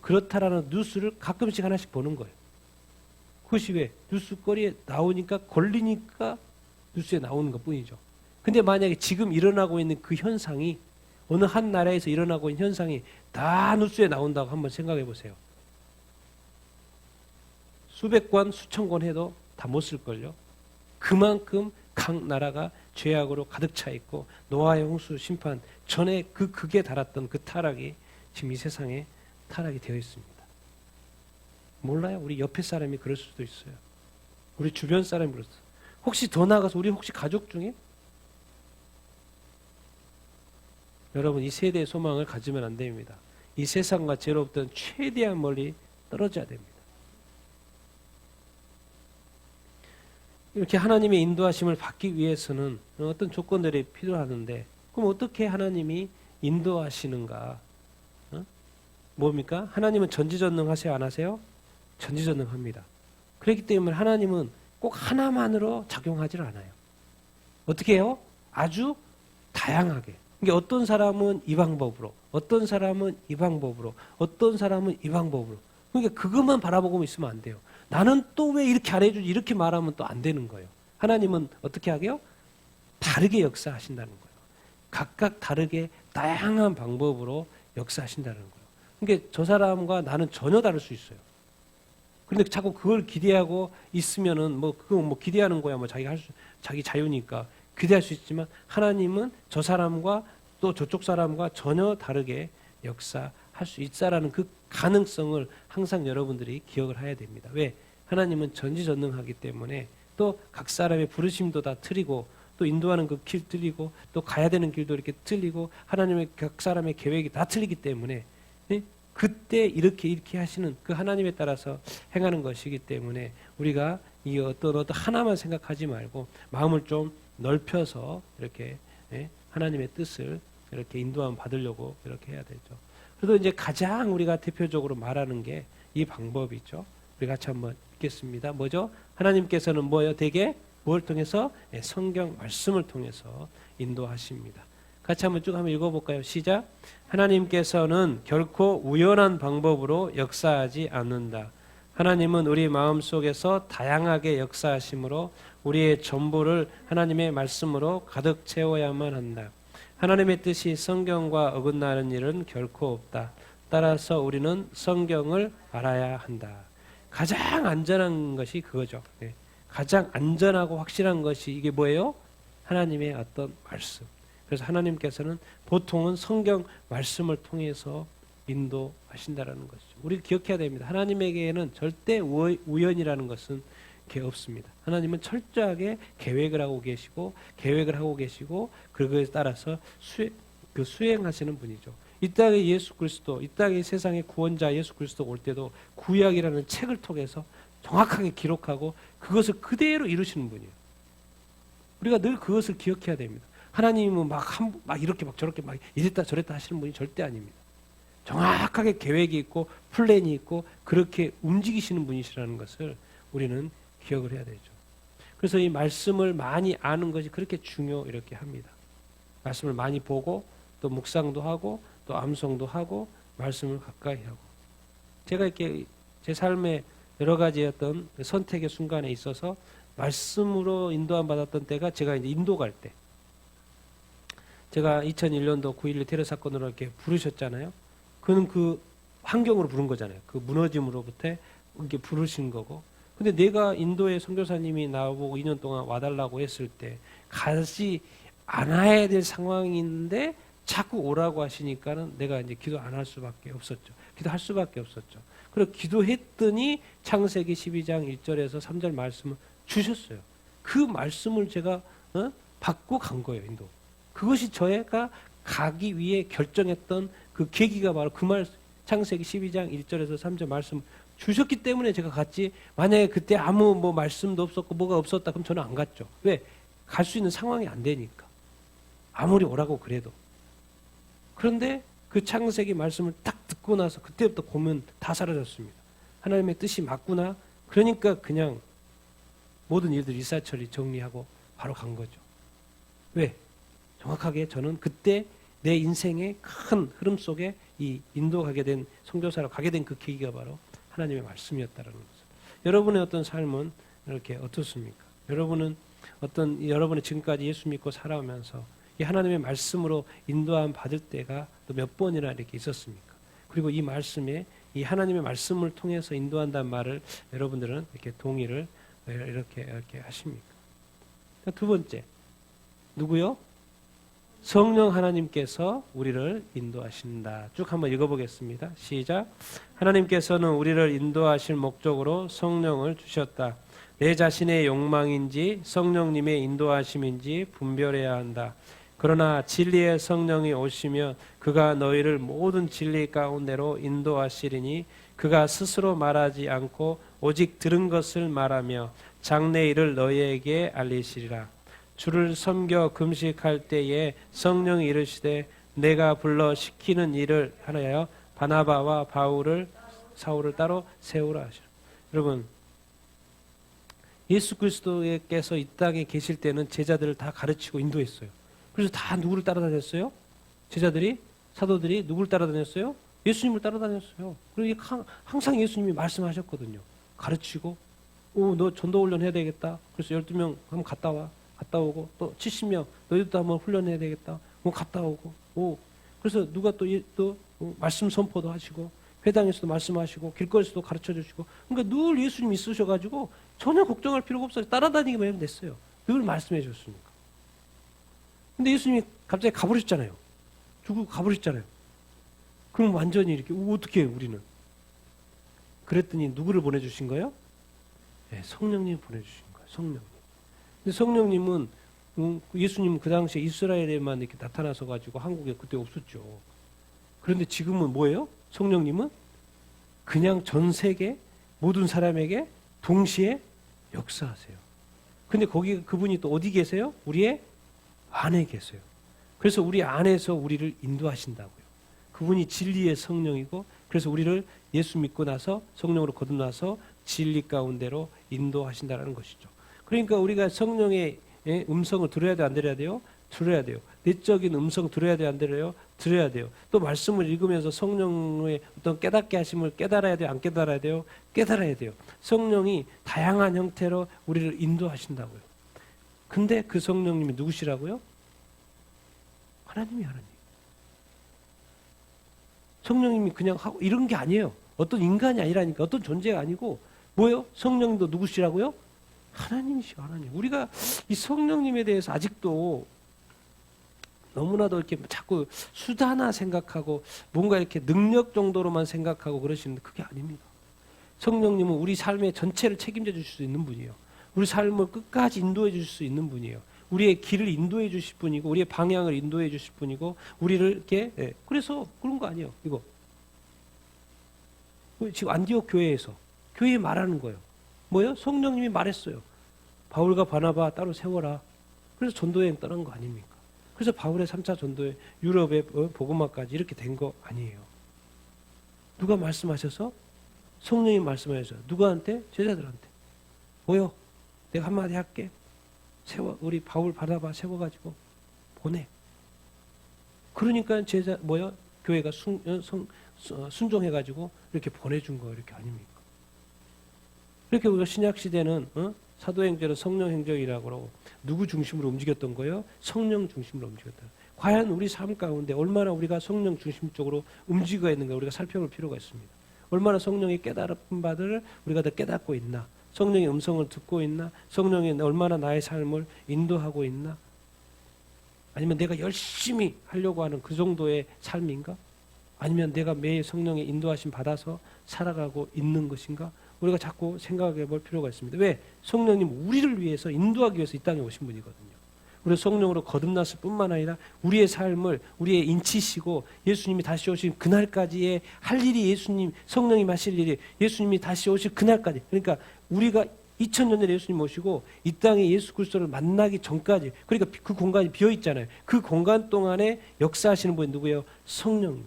그렇다라는 뉴스를 가끔씩 하나씩 보는 거예요. 그것이 왜? 뉴스거리에 나오니까 걸리니까 뉴스에 나오는 것 뿐이죠. 근데 만약에 지금 일어나고 있는 그 현상이 어느 한 나라에서 일어나고 있는 현상이 다 뉴스에 나온다고 한번 생각해 보세요. 수백 권, 수천 권 해도 다 못 쓸걸요. 그만큼 각 나라가 죄악으로 가득 차 있고 노아의 홍수 심판 전에 그 극에 달았던 그 타락이 지금 이 세상에 타락이 되어 있습니다. 몰라요? 우리 옆에 사람이 그럴 수도 있어요. 우리 주변 사람이 그럴 수도 있어요. 혹시 더 나아가서 우리 혹시 가족 중에 여러분 이 세대의 소망을 가지면 안 됩니다. 이 세상과 죄로부터 최대한 멀리 떨어져야 됩니다. 이렇게 하나님의 인도하심을 받기 위해서는 어떤 조건들이 필요하는데 그럼 어떻게 하나님이 인도하시는가? 뭡니까? 하나님은 전지전능하세요? 안 하세요? 전지전능합니다. 그렇기 때문에 하나님은 꼭 하나만으로 작용하지 않아요. 어떻게 해요? 아주 다양하게. 그러니까 어떤 사람은 이 방법으로, 어떤 사람은 이 방법으로, 어떤 사람은 이 방법으로. 그러니까 그것만 바라보고 있으면 안 돼요. 나는 또 왜 이렇게 안 해주지? 이렇게 말하면 또 안 되는 거예요. 하나님은 어떻게 하게요? 다르게 역사하신다는 거예요. 각각 다르게 다양한 방법으로 역사하신다는 거예요. 그러니까 저 사람과 나는 전혀 다를 수 있어요. 그런데 자꾸 그걸 기대하고 있으면은 그거 기대하는 거야. 자기 자유니까 기대할 수 있지만 하나님은 저 사람과 또 저쪽 사람과 전혀 다르게 역사할 수 있다라는 그 가능성을 항상 여러분들이 기억을 해야 됩니다. 왜? 하나님은 전지전능하기 때문에 또 각 사람의 부르심도 다 틀리고 또 인도하는 그 길 틀리고 또 가야 되는 길도 이렇게 틀리고 하나님의 각 사람의 계획이 다 틀리기 때문에 그때 이렇게 하시는 그 하나님에 따라서 행하는 것이기 때문에 우리가 이 어떤 하나만 생각하지 말고 마음을 좀 넓혀서 이렇게 하나님의 뜻을 이렇게 인도함 받으려고 이렇게 해야 되죠. 그래도 이제 가장 우리가 대표적으로 말하는 게 이 방법이죠. 우리 같이 한번 읽겠습니다. 뭐죠? 하나님께서는 대개 뭘 통해서? 성경 말씀을 통해서 인도하십니다. 같이 한번 쭉 한번 읽어볼까요? 시작. 하나님께서는 결코 우연한 방법으로 역사하지 않는다. 하나님은 우리 마음속에서 다양하게 역사하심으로 우리의 전부를 하나님의 말씀으로 가득 채워야만 한다. 하나님의 뜻이 성경과 어긋나는 일은 결코 없다. 따라서 우리는 성경을 알아야 한다. 가장 안전한 것이 그거죠. 가장 안전하고 확실한 것이 이게 뭐예요? 하나님의 어떤 말씀. 그래서 하나님께서는 보통은 성경 말씀을 통해서 인도하신다라는 것이죠. 우리 기억해야 됩니다. 하나님에게는 절대 우연이라는 것은 없습니다. 하나님은 철저하게 계획을 하고 계시고 그거에 따라서 수행하시는 분이죠. 이 땅에 예수 그리스도, 이 땅에 세상의 구원자 예수 그리스도 올 때도 구약이라는 책을 통해서 정확하게 기록하고 그것을 그대로 이루시는 분이에요. 우리가 늘 그것을 기억해야 됩니다. 하나님은 막 이렇게 막 저렇게 막 이랬다 저랬다 하시는 분이 절대 아닙니다. 정확하게 계획이 있고 플랜이 있고 그렇게 움직이시는 분이시라는 것을 우리는 기억을 해야 되죠. 그래서 이 말씀을 많이 아는 것이 그렇게 중요 이렇게 합니다. 말씀을 많이 보고 또 묵상도 하고 또 암송도 하고 말씀을 가까이 하고. 제가 이렇게 제 삶의 여러 가지 어떤 선택의 순간에 있어서 말씀으로 인도함 받았던 때가 제가 이제 인도 갈 때, 제가 2001년도 9.11 테러 사건으로 이렇게 부르셨잖아요. 그는 그 환경으로 부른 거잖아요. 그 무너짐으로부터 이렇게 부르신 거고. 근데 내가 인도의 선교사님이 나보고 2년 동안 와달라고 했을 때 가지 않아야 될 상황인데 자꾸 오라고 하시니까는 내가 이제 기도 안 할 수밖에 없었죠. 기도할 수밖에 없었죠. 그리고 기도했더니 창세기 12장 1절에서 3절 말씀을 주셨어요. 그 말씀을 제가 받고 간 거예요, 인도. 그것이 저희가 가기 위해 결정했던 그 계기가 바로 그 말, 창세기 12장 1절에서 3절 말씀 주셨기 때문에 제가 갔지. 만약에 그때 아무 뭐 말씀도 없었고 뭐가 없었다 그럼 저는 안 갔죠. 왜? 갈 수 있는 상황이 안 되니까. 아무리 오라고 그래도. 그런데 그 창세기 말씀을 딱 듣고 나서 그때부터 고민 다 사라졌습니다. 하나님의 뜻이 맞구나. 그러니까 그냥 모든 일들 일사천리 정리하고 바로 간 거죠. 왜? 정확하게 저는 그때 내 인생의 큰 흐름 속에 이 인도 가게 된 선교사로 가게 된 그 계기가 바로 하나님의 말씀이었다라는 거죠. 여러분의 어떤 삶은 이렇게 어떻습니까? 여러분은 여러분의 지금까지 예수 믿고 살아오면서 이 하나님의 말씀으로 인도함 받을 때가 또 몇 번이나 이렇게 있었습니까? 그리고 이 말씀에 이 하나님의 말씀을 통해서 인도한다는 말을 여러분들은 이렇게 동의를 이렇게 하십니까? 두 번째, 누구요? 성령 하나님께서 우리를 인도하신다. 쭉 한번 읽어보겠습니다. 시작. 하나님께서는 우리를 인도하실 목적으로 성령을 주셨다. 내 자신의 욕망인지 성령님의 인도하심인지 분별해야 한다. 그러나 진리의 성령이 오시면 그가 너희를 모든 진리 가운데로 인도하시리니 그가 스스로 말하지 않고 오직 들은 것을 말하며 장래 일을 너희에게 알리시리라. 주를 섬겨 금식할 때에 성령이 이르시되 내가 불러 시키는 일을 하나여 바나바와 사울을 따로 세우라 하시라. 여러분, 예수 그리스도께서 이 땅에 계실 때는 제자들을 다 가르치고 인도했어요. 그래서 다 누구를 따라다녔어요? 제자들이, 사도들이 누구를 따라다녔어요? 예수님을 따라다녔어요. 그리고 항상 예수님이 말씀하셨거든요. 가르치고, 너 전도훈련 해야 되겠다. 그래서 12명 한번 갔다 와. 갔다 오고, 또 70명, 너희도 한번 훈련해야 되겠다. 갔다 오고, 그래서 누가 또 말씀 선포도 하시고, 회당에서도 말씀하시고, 길거리에서도 가르쳐 주시고, 그러니까 늘 예수님이 있으셔가지고, 전혀 걱정할 필요가 없어요. 따라다니기만 하면 됐어요. 늘 말씀해 줬으니까. 근데 예수님이 갑자기 가버렸잖아요. 죽고 가버렸잖아요. 그럼 완전히 이렇게, 어떻게 해요, 우리는? 그랬더니 누구를 보내주신 거예요? 네, 성령님 보내주신 거예요, 성령님. 근데 성령님은, 예수님은 그 당시에 이스라엘에만 이렇게 나타나서 가지고 한국에 그때 없었죠. 그런데 지금은 뭐예요? 성령님은 그냥 전 세계 모든 사람에게 동시에 역사하세요. 근데 그분이 또 어디 계세요? 우리의 안에 계세요. 그래서 우리 안에서 우리를 인도하신다고요. 그분이 진리의 성령이고, 그래서 우리를 예수 믿고 나서 성령으로 거듭나서 진리 가운데로 인도하신다는 것이죠. 그러니까 우리가 성령의 음성을 들어야 돼요, 안 들어야 돼요? 들어야 돼요. 내적인 음성 들어야 돼요, 안 들어요? 들어야 돼요. 또 말씀을 읽으면서 성령의 어떤 깨닫게 하심을 깨달아야 돼요, 안 깨달아야 돼요? 깨달아야 돼요. 성령이 다양한 형태로 우리를 인도하신다고요. 근데 그 성령님이 누구시라고요? 하나님. 성령님이 그냥 하고 이런 게 아니에요. 어떤 인간이 아니라니까. 어떤 존재가 아니고 뭐예요? 성령님도 누구시라고요? 하나님이시죠, 하나님. 우리가 이 성령님에 대해서 아직도 너무나도 이렇게 자꾸 수다나 생각하고 뭔가 이렇게 능력 정도로만 생각하고 그러시는데 그게 아닙니다. 성령님은 우리 삶의 전체를 책임져 주실 수 있는 분이에요. 우리 삶을 끝까지 인도해 주실 수 있는 분이에요. 우리의 길을 인도해 주실 분이고, 우리의 방향을 인도해 주실 분이고, 우리를 이렇게, 그래서 그런 거 아니에요, 이거. 지금 안디옥 교회에 말하는 거예요. 뭐예요? 성령님이 말했어요. 바울과 바나바 따로 세워라. 그래서 전도여행 떠난 거 아닙니까? 그래서 바울의 3차 전도에 유럽의 복음화까지 이렇게 된 거 아니에요. 누가 말씀하셔서? 성령이 말씀하셔서. 누구한테? 제자들한테. 보여. 내가 한마디 할게. 세워. 우리 바울 받아봐. 세워가지고 보내. 그러니까 교회가 순종해가지고 이렇게 보내준 거 이렇게 아닙니까? 이렇게 우리가 신약 시대는 사도행전은 성령행적이라고 그러고 누구 중심으로 움직였던 거예요? 성령 중심으로 움직였다. 과연 우리 삶 가운데 얼마나 우리가 성령 중심적으로 움직여 있는가 우리가 살펴볼 필요가 있습니다. 얼마나 성령의 깨달은 바들을 우리가 더 깨닫고 있나? 성령의 음성을 듣고 있나? 성령이 얼마나 나의 삶을 인도하고 있나? 아니면 내가 열심히 하려고 하는 그 정도의 삶인가? 아니면 내가 매일 성령의 인도하심 받아서 살아가고 있는 것인가? 우리가 자꾸 생각해 볼 필요가 있습니다. 왜? 성령님 우리를 위해서 인도하기 위해서 이 땅에 오신 분이거든요. 우리 성령으로 거듭났을 뿐만 아니라 우리의 삶을 우리의 인치시고 예수님이 다시 오신 그날까지의 할 일이 성령님 하실 일이 예수님이 다시 오실 그날까지. 그러니까 우리가 2000년 전에 예수님 모시고 이 땅에 예수 그리스도를 만나기 전까지 그러니까 그 공간이 비어 있잖아요. 그 공간 동안에 역사하시는 분이 누구예요? 성령님.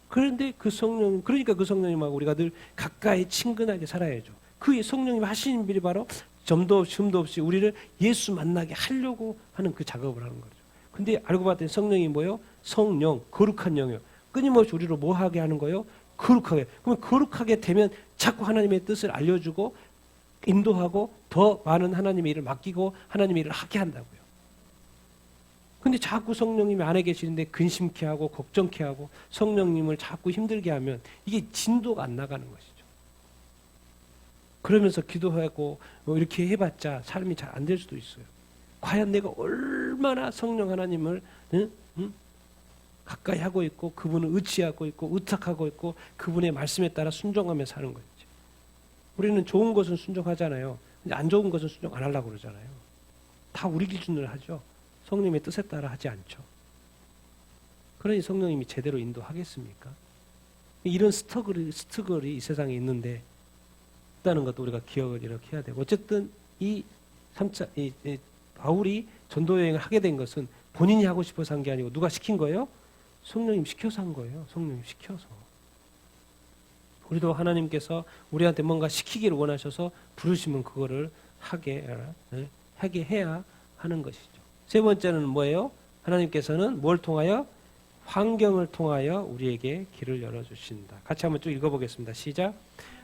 그런데 그러니까 그 성령님하고 우리가 늘 가까이 친근하게 살아야죠. 그 성령님 하시는 일이 바로 점도 없이 흠도 없이 우리를 예수 만나게 하려고 하는 그 작업을 하는 거죠. 근데 알고 봤더니 성령이 뭐예요? 성령, 거룩한 영이요. 끊임없이 우리로 뭐 하게 하는 거예요? 거룩하게. 그러면 거룩하게 되면 자꾸 하나님의 뜻을 알려주고 인도하고 더 많은 하나님의 일을 맡기고 하나님의 일을 하게 한다고요. 근데 자꾸 성령님이 안에 계시는데 근심케 하고 걱정케 하고 성령님을 자꾸 힘들게 하면 이게 진도가 안 나가는 것이죠. 그러면서 기도하고 이렇게 해봤자 삶이 잘 안 될 수도 있어요. 과연 내가 얼마나 성령 하나님을 가까이 하고 있고 그분을 의지하고 있고 의탁하고 있고 그분의 말씀에 따라 순종하며 사는 건지. 우리는 좋은 것은 순종하잖아요. 근데 안 좋은 것은 순종 안 하려고 그러잖아요. 다 우리 기준으로 하죠. 성령님의 뜻에 따라 하지 않죠. 그러니 성령님이 제대로 인도하겠습니까? 이런 스트글이 이 세상에 있는데 있다는 것도 우리가 기억을 이렇게 해야 되고 어쨌든 이 바울이 전도 여행을 하게 된 것은 본인이 하고 싶어서 한 게 아니고 누가 시킨 거예요? 성령님 시켜서 한 거예요. 성령님 시켜서. 우리도 하나님께서 우리한테 뭔가 시키기를 원하셔서 부르시면 그거를 하게 해야 하는 것이죠. 세 번째는 뭐예요? 하나님께서는 뭘 통하여? 환경을 통하여 우리에게 길을 열어주신다. 같이 한번 쭉 읽어보겠습니다. 시작.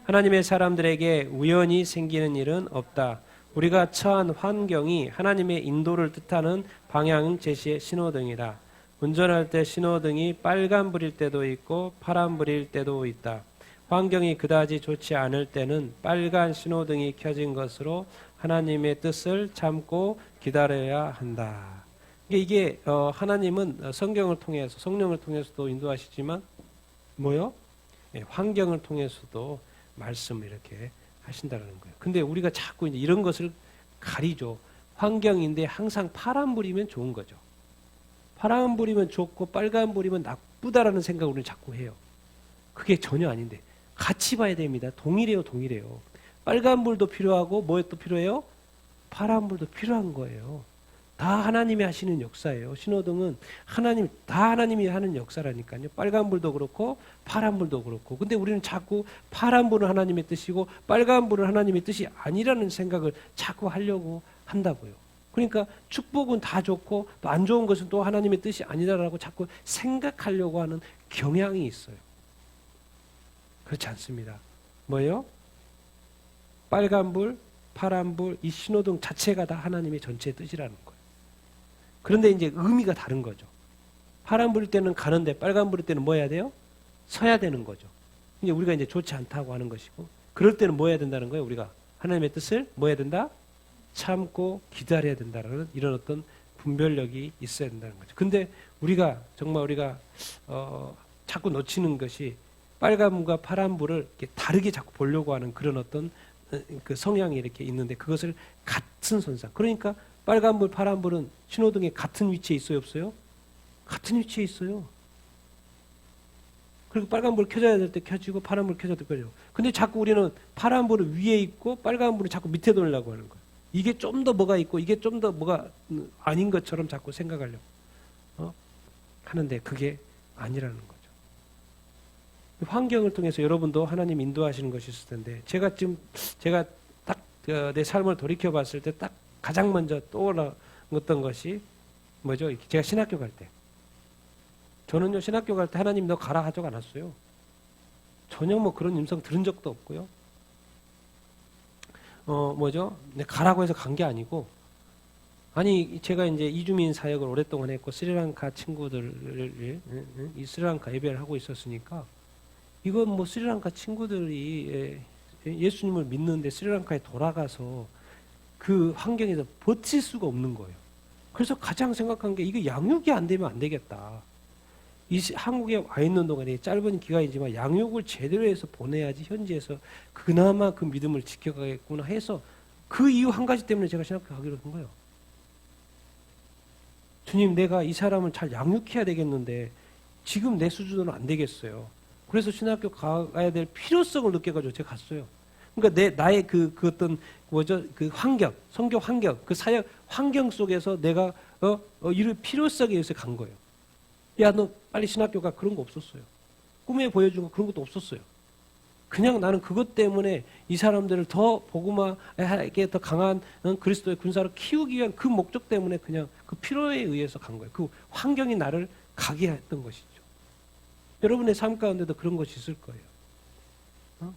하나님의 사람들에게 우연히 생기는 일은 없다. 우리가 처한 환경이 하나님의 인도를 뜻하는 방향 제시의 신호등이다. 운전할 때 신호등이 빨간불일 때도 있고 파란불일 때도 있다. 환경이 그다지 좋지 않을 때는 빨간 신호등이 켜진 것으로 하나님의 뜻을 참고 기다려야 한다. 이게 하나님은 성경을 통해서 성령을 통해서도 인도하시지만 뭐요? 환경을 통해서도 말씀을 이렇게 하신다는 거예요. 근데 우리가 자꾸 이제 이런 것을 가리죠. 환경인데 항상 파란불이면 좋은 거죠. 파란불이면 좋고 빨간불이면 나쁘다라는 생각을 우리는 자꾸 해요. 그게 전혀 아닌데 같이 봐야 됩니다. 동일해요. 빨간불도 필요하고 뭐에 또 필요해요? 파란불도 필요한 거예요. 다 하나님이 하시는 역사예요. 신호등은 다 하나님이 하는 역사라니까요. 빨간불도 그렇고 파란불도 그렇고. 근데 우리는 자꾸 파란불은 하나님의 뜻이고 빨간불은 하나님의 뜻이 아니라는 생각을 자꾸 하려고 한다고요. 그러니까 축복은 다 좋고 또 안 좋은 것은 또 하나님의 뜻이 아니다라고 자꾸 생각하려고 하는 경향이 있어요. 그렇지 않습니다. 뭐예요? 빨간불, 파란불, 이 신호등 자체가 다 하나님의 전체의 뜻이라는 거예요. 그런데 이제 의미가 다른 거죠. 파란불일 때는 가는데 빨간불일 때는 뭐 해야 돼요? 서야 되는 거죠. 이제 우리가 이제 좋지 않다고 하는 것이고 그럴 때는 뭐 해야 된다는 거예요? 우리가 하나님의 뜻을 뭐 해야 된다? 참고 기다려야 된다라는 이런 어떤 분별력이 있어야 된다는 거죠. 근데 우리가 자꾸 놓치는 것이 빨간불과 파란불을 이렇게 다르게 자꾸 보려고 하는 그런 어떤 그 성향이 이렇게 있는데 그것을 같은 선상. 그러니까 빨간불, 파란불은 신호등에 같은 위치에 있어요, 없어요? 같은 위치에 있어요. 그리고 빨간불 켜져야 될 때 켜지고 파란불 켜져야 될 때 켜지고. 근데 자꾸 우리는 파란불은 위에 있고 빨간불은 자꾸 밑에 돌려고 하는 거예요. 이게 좀 더 뭐가 있고 이게 좀 더 뭐가 아닌 것처럼 자꾸 생각하려고 하는데 그게 아니라는 거죠. 환경을 통해서 여러분도 하나님 인도하시는 것이 있을 텐데, 제가 딱 내 삶을 돌이켜 봤을 때 딱 가장 먼저 떠올랐던 것이 뭐죠? 제가 신학교 갈 때. 저는요, 신학교 갈 때 하나님 너 가라 하지 않았어요. 전혀 뭐 그런 음성 들은 적도 없고요. 내 가라고 해서 간 게 아니고, 아니, 제가 이제 이주민 사역을 오랫동안 했고, 스리랑카 친구들을, 이 스리랑카 예배를 하고 있었으니까, 이건 뭐 스리랑카 친구들이 예수님을 믿는데 스리랑카에 돌아가서 그 환경에서 버틸 수가 없는 거예요. 그래서 가장 생각한 게 이거 양육이 안 되면 안 되겠다. 한국에 와 있는 동안에 짧은 기간이지만 양육을 제대로 해서 보내야지 현지에서 그나마 그 믿음을 지켜가겠구나 해서 그 이유 한 가지 때문에 제가 신학교 가기로 한 거예요. 주님, 내가 이 사람을 잘 양육해야 되겠는데 지금 내 수준으로는 안 되겠어요. 그래서 신학교 가야 될 필요성을 느껴가지고 제가 갔어요. 그러니까 나의 그 어떤 그 환경, 성교 환경, 그 사역 환경 속에서 내가 이럴 필요성에 의해서 간 거예요. 야, 너 빨리 신학교 가. 그런 거 없었어요. 꿈에 보여준 거 그런 것도 없었어요. 그냥 나는 그것 때문에 이 사람들을 더 복음화에게 더 강한 그리스도의 군사로 키우기 위한 그 목적 때문에 그냥 그 필요에 의해서 간 거예요. 그 환경이 나를 가게 했던 것이죠. 여러분의 삶 가운데도 그런 것이 있을 거예요.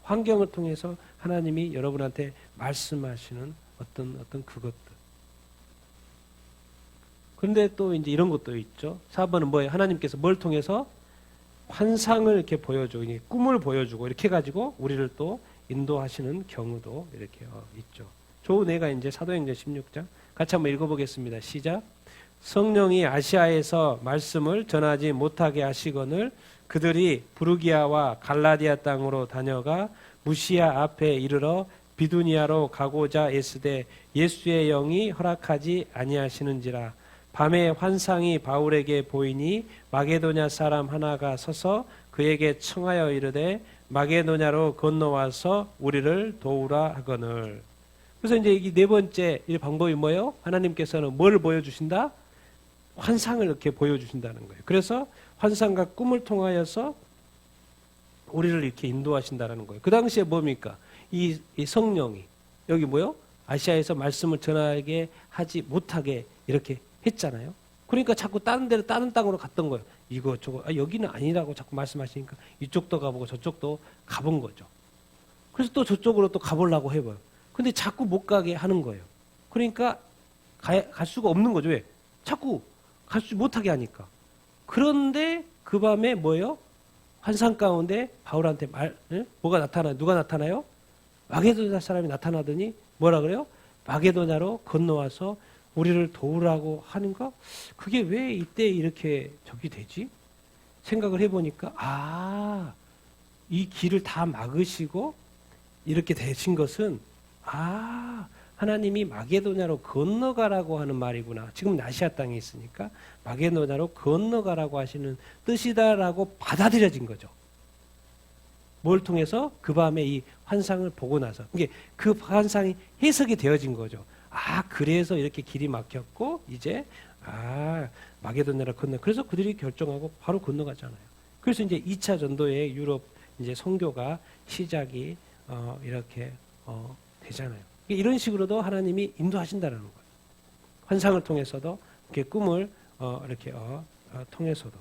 환경을 통해서 하나님이 여러분한테 말씀하시는 어떤 그것들. 그런데 또 이제 이런 것도 있죠. 4번은 뭐예요? 하나님께서 뭘 통해서 환상을 이렇게 보여주고, 꿈을 보여주고, 이렇게 해가지고 우리를 또 인도하시는 경우도 이렇게 있죠. 좋은 애가 이제 사도행전 16장. 같이 한번 읽어보겠습니다. 시작. 성령이 아시아에서 말씀을 전하지 못하게 하시거늘 그들이 부르기아와 갈라디아 땅으로 다녀가 무시아 앞에 이르러 비두니아로 가고자 애쓰되 예수의 영이 허락하지 아니하시는지라. 밤에 환상이 바울에게 보이니 마게도냐 사람 하나가 서서 그에게 청하여 이르되 마게도냐로 건너와서 우리를 도우라 하거늘. 그래서 이제 이 네 번째 이 방법이 뭐예요? 하나님께서는 뭘 보여주신다? 환상을 이렇게 보여주신다는 거예요. 그래서 환상과 꿈을 통하여서 우리를 이렇게 인도하신다는 거예요. 그 당시에 뭡니까? 이 성령이 여기 뭐요? 아시아에서 말씀을 전하게 하지 못하게 이렇게 했잖아요. 그러니까 자꾸 다른 데로 다른 땅으로 갔던 거예요. 이거 저거 여기는 아니라고 자꾸 말씀하시니까 이쪽도 가보고 저쪽도 가본 거죠. 그래서 또 저쪽으로 또 가보려고 해봐요. 근데 자꾸 못 가게 하는 거예요. 그러니까 갈 수가 없는 거죠. 왜? 자꾸 갈 수 못하게 하니까. 그런데 그 밤에 뭐예요? 환상 가운데 바울한테 뭐가 나타나요? 누가 나타나요? 마게도냐 사람이 나타나더니 뭐라 그래요? 마게도냐로 건너와서 우리를 도우라고 하는가? 그게 왜 이때 이렇게 저기 되지? 생각을 해보니까 이 길을 다 막으시고 이렇게 되신 것은 하나님이 마게도냐로 건너가라고 하는 말이구나. 지금 아시아 땅에 있으니까 마게도냐로 건너가라고 하시는 뜻이다라고 받아들여진 거죠. 뭘 통해서? 그 밤에 이 환상을 보고 나서. 이게 그 환상이 해석이 되어진 거죠. 그래서 이렇게 길이 막혔고 이제 마게도냐로 건너. 그래서 그들이 결정하고 바로 건너가잖아요. 그래서 이제 2차 전도의 유럽 이제 선교가 시작이 이렇게 되잖아요. 이런 식으로도 하나님이 인도하신다는 거예요. 환상을 통해서도 이렇게 꿈을 이렇게 통해서도.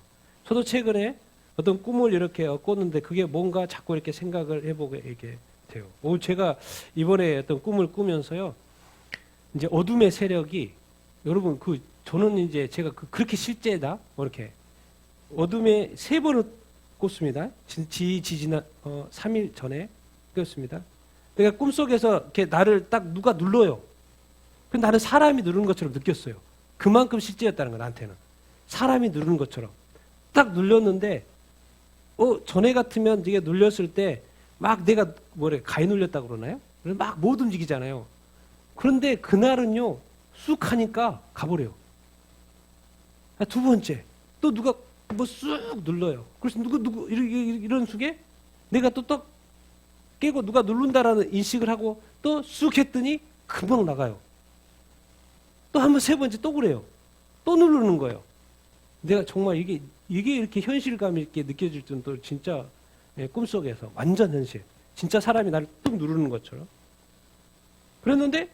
저도 최근에 어떤 꿈을 이렇게 꿨는데 그게 뭔가 자꾸 이렇게 생각을 해보게 이렇게 돼요. 제가 이번에 어떤 꿈을 꾸면서요. 이제 어둠의 세력이 여러분 저는 이제 제가 그렇게 실제다 이렇게 어둠의 3번을 꿨습니다. 지난 3일 전에 꿨습니다. 내가 꿈속에서 이렇게 나를 딱 누가 눌러요. 근데 나는 사람이 누르는 것처럼 느꼈어요. 그만큼 실제였다는 거야, 나한테는. 사람이 누르는 것처럼. 딱 눌렸는데, 전에 같으면 이게 눌렸을 때, 막 내가 가위 눌렸다고 그러나요? 막 못 움직이잖아요. 그런데 그날은요, 쑥 하니까 가버려요. 두 번째, 또 누가 쑥 눌러요. 그래서 이런 속에 내가 또 깨고 누가 누른다라는 인식을 하고 또 쑥 했더니 금방 나가요. 또 한 번 3번째 또 그래요. 또 누르는 거예요. 내가 정말 이게 이렇게 현실감 있게 느껴질 줄은 또 진짜 예, 꿈속에서 완전 현실. 진짜 사람이 나를 뚝 누르는 것처럼. 그랬는데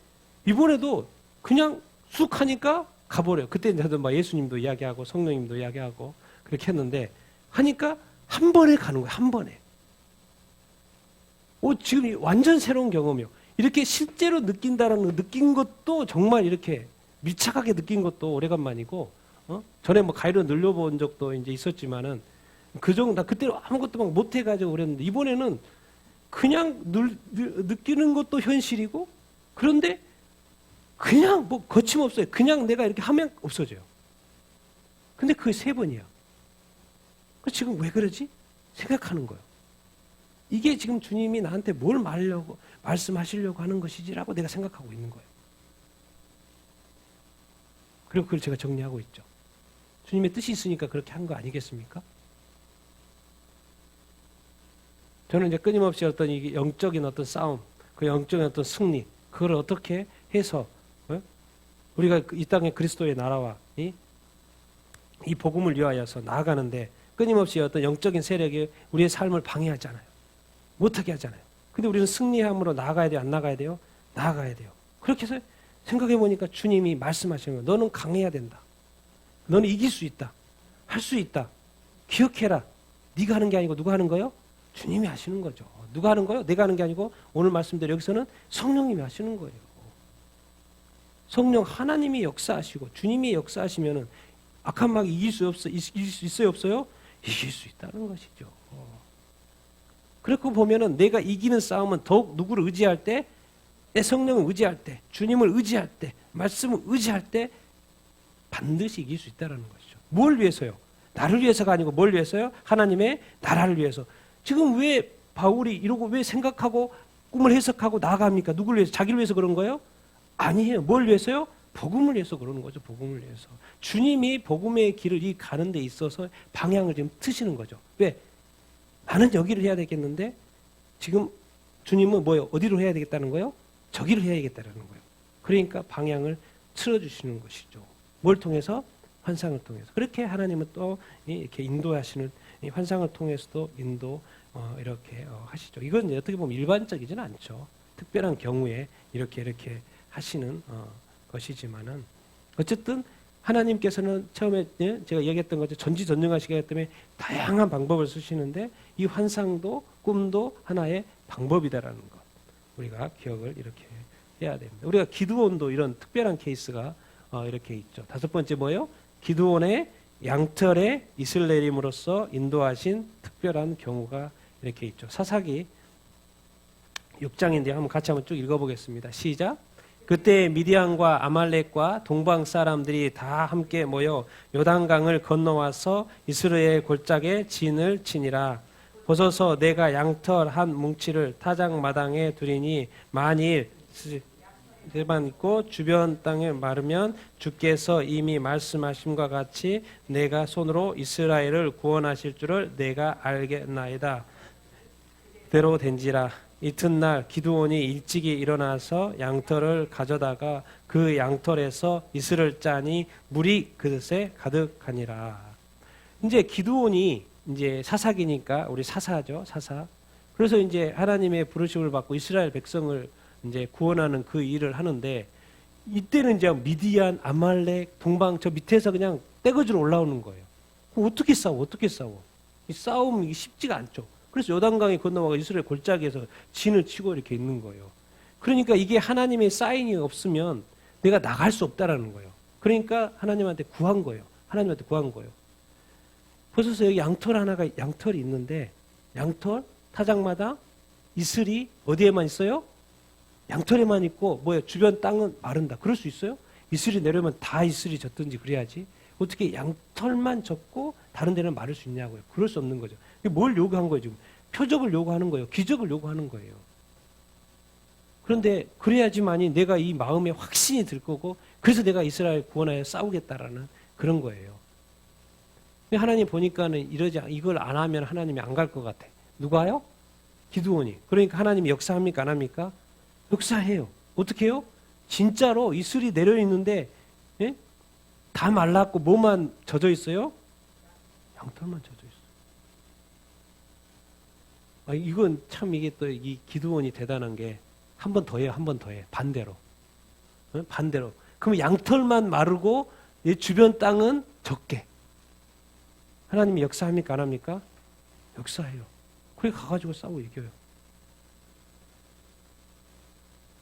이번에도 그냥 쑥 하니까 가버려요. 그때 저도 막 예수님도 이야기하고 성령님도 이야기하고 그렇게 했는데 하니까 한 번에 가는 거예요. 한 번에. 지금 완전 새로운 경험이요. 이렇게 실제로 느낀다는 거, 느낀 것도 정말 이렇게 밀착하게 느낀 것도 오래간만이고, 전에 뭐 가위로 늘려본 적도 이제 있었지만은 그 정도, 나 그때로 아무것도 막 못해가지고 그랬는데 이번에는 그냥 느끼는 것도 현실이고, 그런데 그냥 뭐 거침없어요. 그냥 내가 이렇게 하면 없어져요. 근데 그게 3번이야. 지금 왜 그러지? 생각하는 거예요. 이게 지금 주님이 나한테 뭘 말씀하시려고 하는 것이지라고 내가 생각하고 있는 거예요. 그리고 그걸 제가 정리하고 있죠. 주님의 뜻이 있으니까 그렇게 한 거 아니겠습니까? 저는 이제 끊임없이 어떤 이 영적인 어떤 싸움, 그 영적인 어떤 승리, 그걸 어떻게 해서 우리가 이 땅에 그리스도의 나라와 이 복음을 위하여서 나아가는데 끊임없이 어떤 영적인 세력이 우리의 삶을 방해하잖아요. 못하게 하잖아요. 근데 우리는 승리함으로 나아가야 돼요? 안 나아가야 돼요? 나아가야 돼요. 그렇게 해서 생각해 보니까 주님이 말씀하시는 거예요. 너는 강해야 된다. 너는 이길 수 있다. 할 수 있다. 기억해라. 네가 하는 게 아니고 누가 하는 거예요? 주님이 하시는 거죠. 누가 하는 거예요? 내가 하는 게 아니고 오늘 말씀대로 여기서는 성령님이 하시는 거예요. 성령 하나님이 역사하시고 주님이 역사하시면은 악한 마귀 이길 수 있어요? 없어요? 이길 수 있다는 것이죠. 그렇게 보면은 내가 이기는 싸움은 더욱 누구를 의지할 때, 내 성령을 의지할 때, 주님을 의지할 때, 말씀을 의지할 때 반드시 이길 수 있다는 것이죠. 뭘 위해서요? 나를 위해서가 아니고 뭘 위해서요? 하나님의 나라를 위해서. 지금 왜 바울이 이러고 왜 생각하고 꿈을 해석하고 나아갑니까? 누구를 위해서? 자기를 위해서 그런 거예요? 아니에요. 뭘 위해서요? 복음을 위해서 그러는 거죠. 복음을 위해서. 주님이 복음의 길을 가는 데 있어서 방향을 지금 트시는 거죠. 왜? 나는 여기를 해야 되겠는데 지금 주님은 뭐예요? 어디로 해야 되겠다는 거예요? 저기를 해야겠다는 거예요. 그러니까 방향을 틀어주시는 것이죠. 뭘 통해서? 환상을 통해서. 그렇게 하나님은 또 이렇게 인도하시는 환상을 통해서도 이렇게 하시죠. 이건 어떻게 보면 일반적이지는 않죠. 특별한 경우에 이렇게 하시는 것이지만은 어쨌든 하나님께서는 처음에 제가 얘기했던 것처럼 전지전능하시기 때문에 다양한 방법을 쓰시는데 이 환상도 꿈도 하나의 방법이다라는 것 우리가 기억을 이렇게 해야 됩니다. 우리가 기드온도 이런 특별한 케이스가 이렇게 있죠. 5번째 뭐예요? 기드온의 양털에 이슬 내림으로써 인도하신 특별한 경우가 이렇게 있죠. 사사기 6장인데 한번 같이 한번 쭉 읽어보겠습니다. 시작. 그때 미디안과 아말렉과 동방 사람들이 다 함께 모여 요단강을 건너와서 이스라엘 골짜기에 진을 치니라. 보소서 내가 양털 한 뭉치를 타작마당에 두리니 만일 대만 있고 주변 땅에 마르면 주께서 이미 말씀하심과 같이 내가 손으로 이스라엘을 구원하실 줄을 내가 알겠나이다. 그대로 된지라. 이튿날 기드온이 일찍이 일어나서 양털을 가져다가 그 양털에서 이슬을 짜니 물이 그릇에 가득하니라. 이제 기드온이 이제 사사기니까 우리 사사죠, 사사. 그래서 이제 하나님의 부르심을 받고 이스라엘 백성을 이제 구원하는 그 일을 하는데 이때는 이제 미디안, 아말렉, 동방 저 밑에서 그냥 떼거지로 올라오는 거예요. 어떻게 싸워? 이 싸움이 쉽지가 않죠. 그래서 요단강에 건너와서 이스라엘 골짜기에서 진을 치고 이렇게 있는 거예요. 그러니까 이게 하나님의 사인이 없으면 내가 나갈 수 없다라는 거예요. 그러니까 하나님한테 구한 거예요. 보셔서 여기 양털이 있는데 양털, 타작마다 이슬이 어디에만 있어요? 양털에만 있고 뭐예요? 주변 땅은 마른다. 그럴 수 있어요? 이슬이 내려오면 다 이슬이 젖든지 그래야지. 어떻게 양털만 젖고 다른 데는 마를 수 있냐고요. 그럴 수 없는 거죠. 뭘 요구한 거예요 지금? 표적을 요구하는 거예요. 기적을 요구하는 거예요. 그런데 그래야지만이 내가 이 마음에 확신이 들 거고 그래서 내가 이스라엘 구원하여 싸우겠다라는 그런 거예요. 하나님 보니까는 이걸 안 하면 하나님이 안 갈 것 같아. 누가요? 기드온이. 그러니까 하나님이 역사합니까? 안 합니까? 역사해요. 어떻게 해요? 진짜로 이슬이 내려 있는데 예? 다 말랐고 뭐만 젖어 있어요? 양털만 젖어 있어요. 이건 참 이게 또 이 기드온이 대단한 게 한 번 더 해요. 한 번 더 해. 반대로. 반대로. 그럼 양털만 마르고 이 주변 땅은 적게. 하나님이 역사합니까? 안 합니까? 역사해요. 그래 가가지고 싸워 이겨요.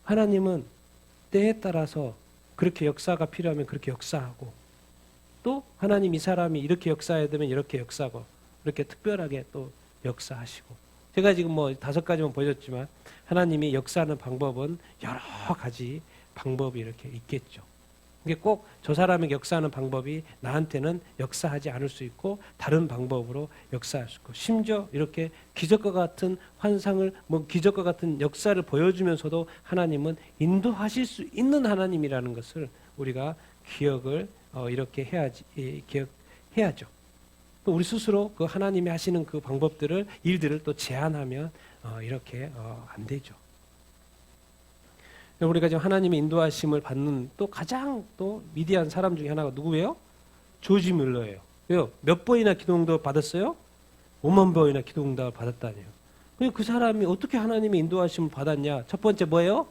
하나님은 때에 따라서 그렇게 역사가 필요하면 그렇게 역사하고 또 하나님 이 사람이 이렇게 역사해야 되면 이렇게 역사하고 이렇게 특별하게 또 역사하시고 제가 지금 뭐 5가지만 보여줬지만 하나님이 역사하는 방법은 여러 가지 방법이 이렇게 있겠죠. 이게 꼭 저 사람에게 역사하는 방법이 나한테는 역사하지 않을 수 있고 다른 방법으로 역사할 수 있고 심지어 이렇게 기적과 같은 환상을 뭐 기적과 같은 역사를 보여주면서도 하나님은 인도하실 수 있는 하나님이라는 것을 우리가 기억을 이렇게 기억해야죠. 또 우리 스스로 그 하나님이 하시는 그 방법들을 일들을 또 제한하면 이렇게 안 되죠. 우리가 지금 하나님의 인도하심을 받는 또 가장 또 위대한 사람 중에 하나가 누구예요? 조지 뮬러예요. 왜요? 몇 번이나 기도응답을 받았어요? 5만 번이나 기도응답을 받았다네요. 그 사람이 어떻게 하나님의 인도하심을 받았냐? 첫 번째 뭐예요?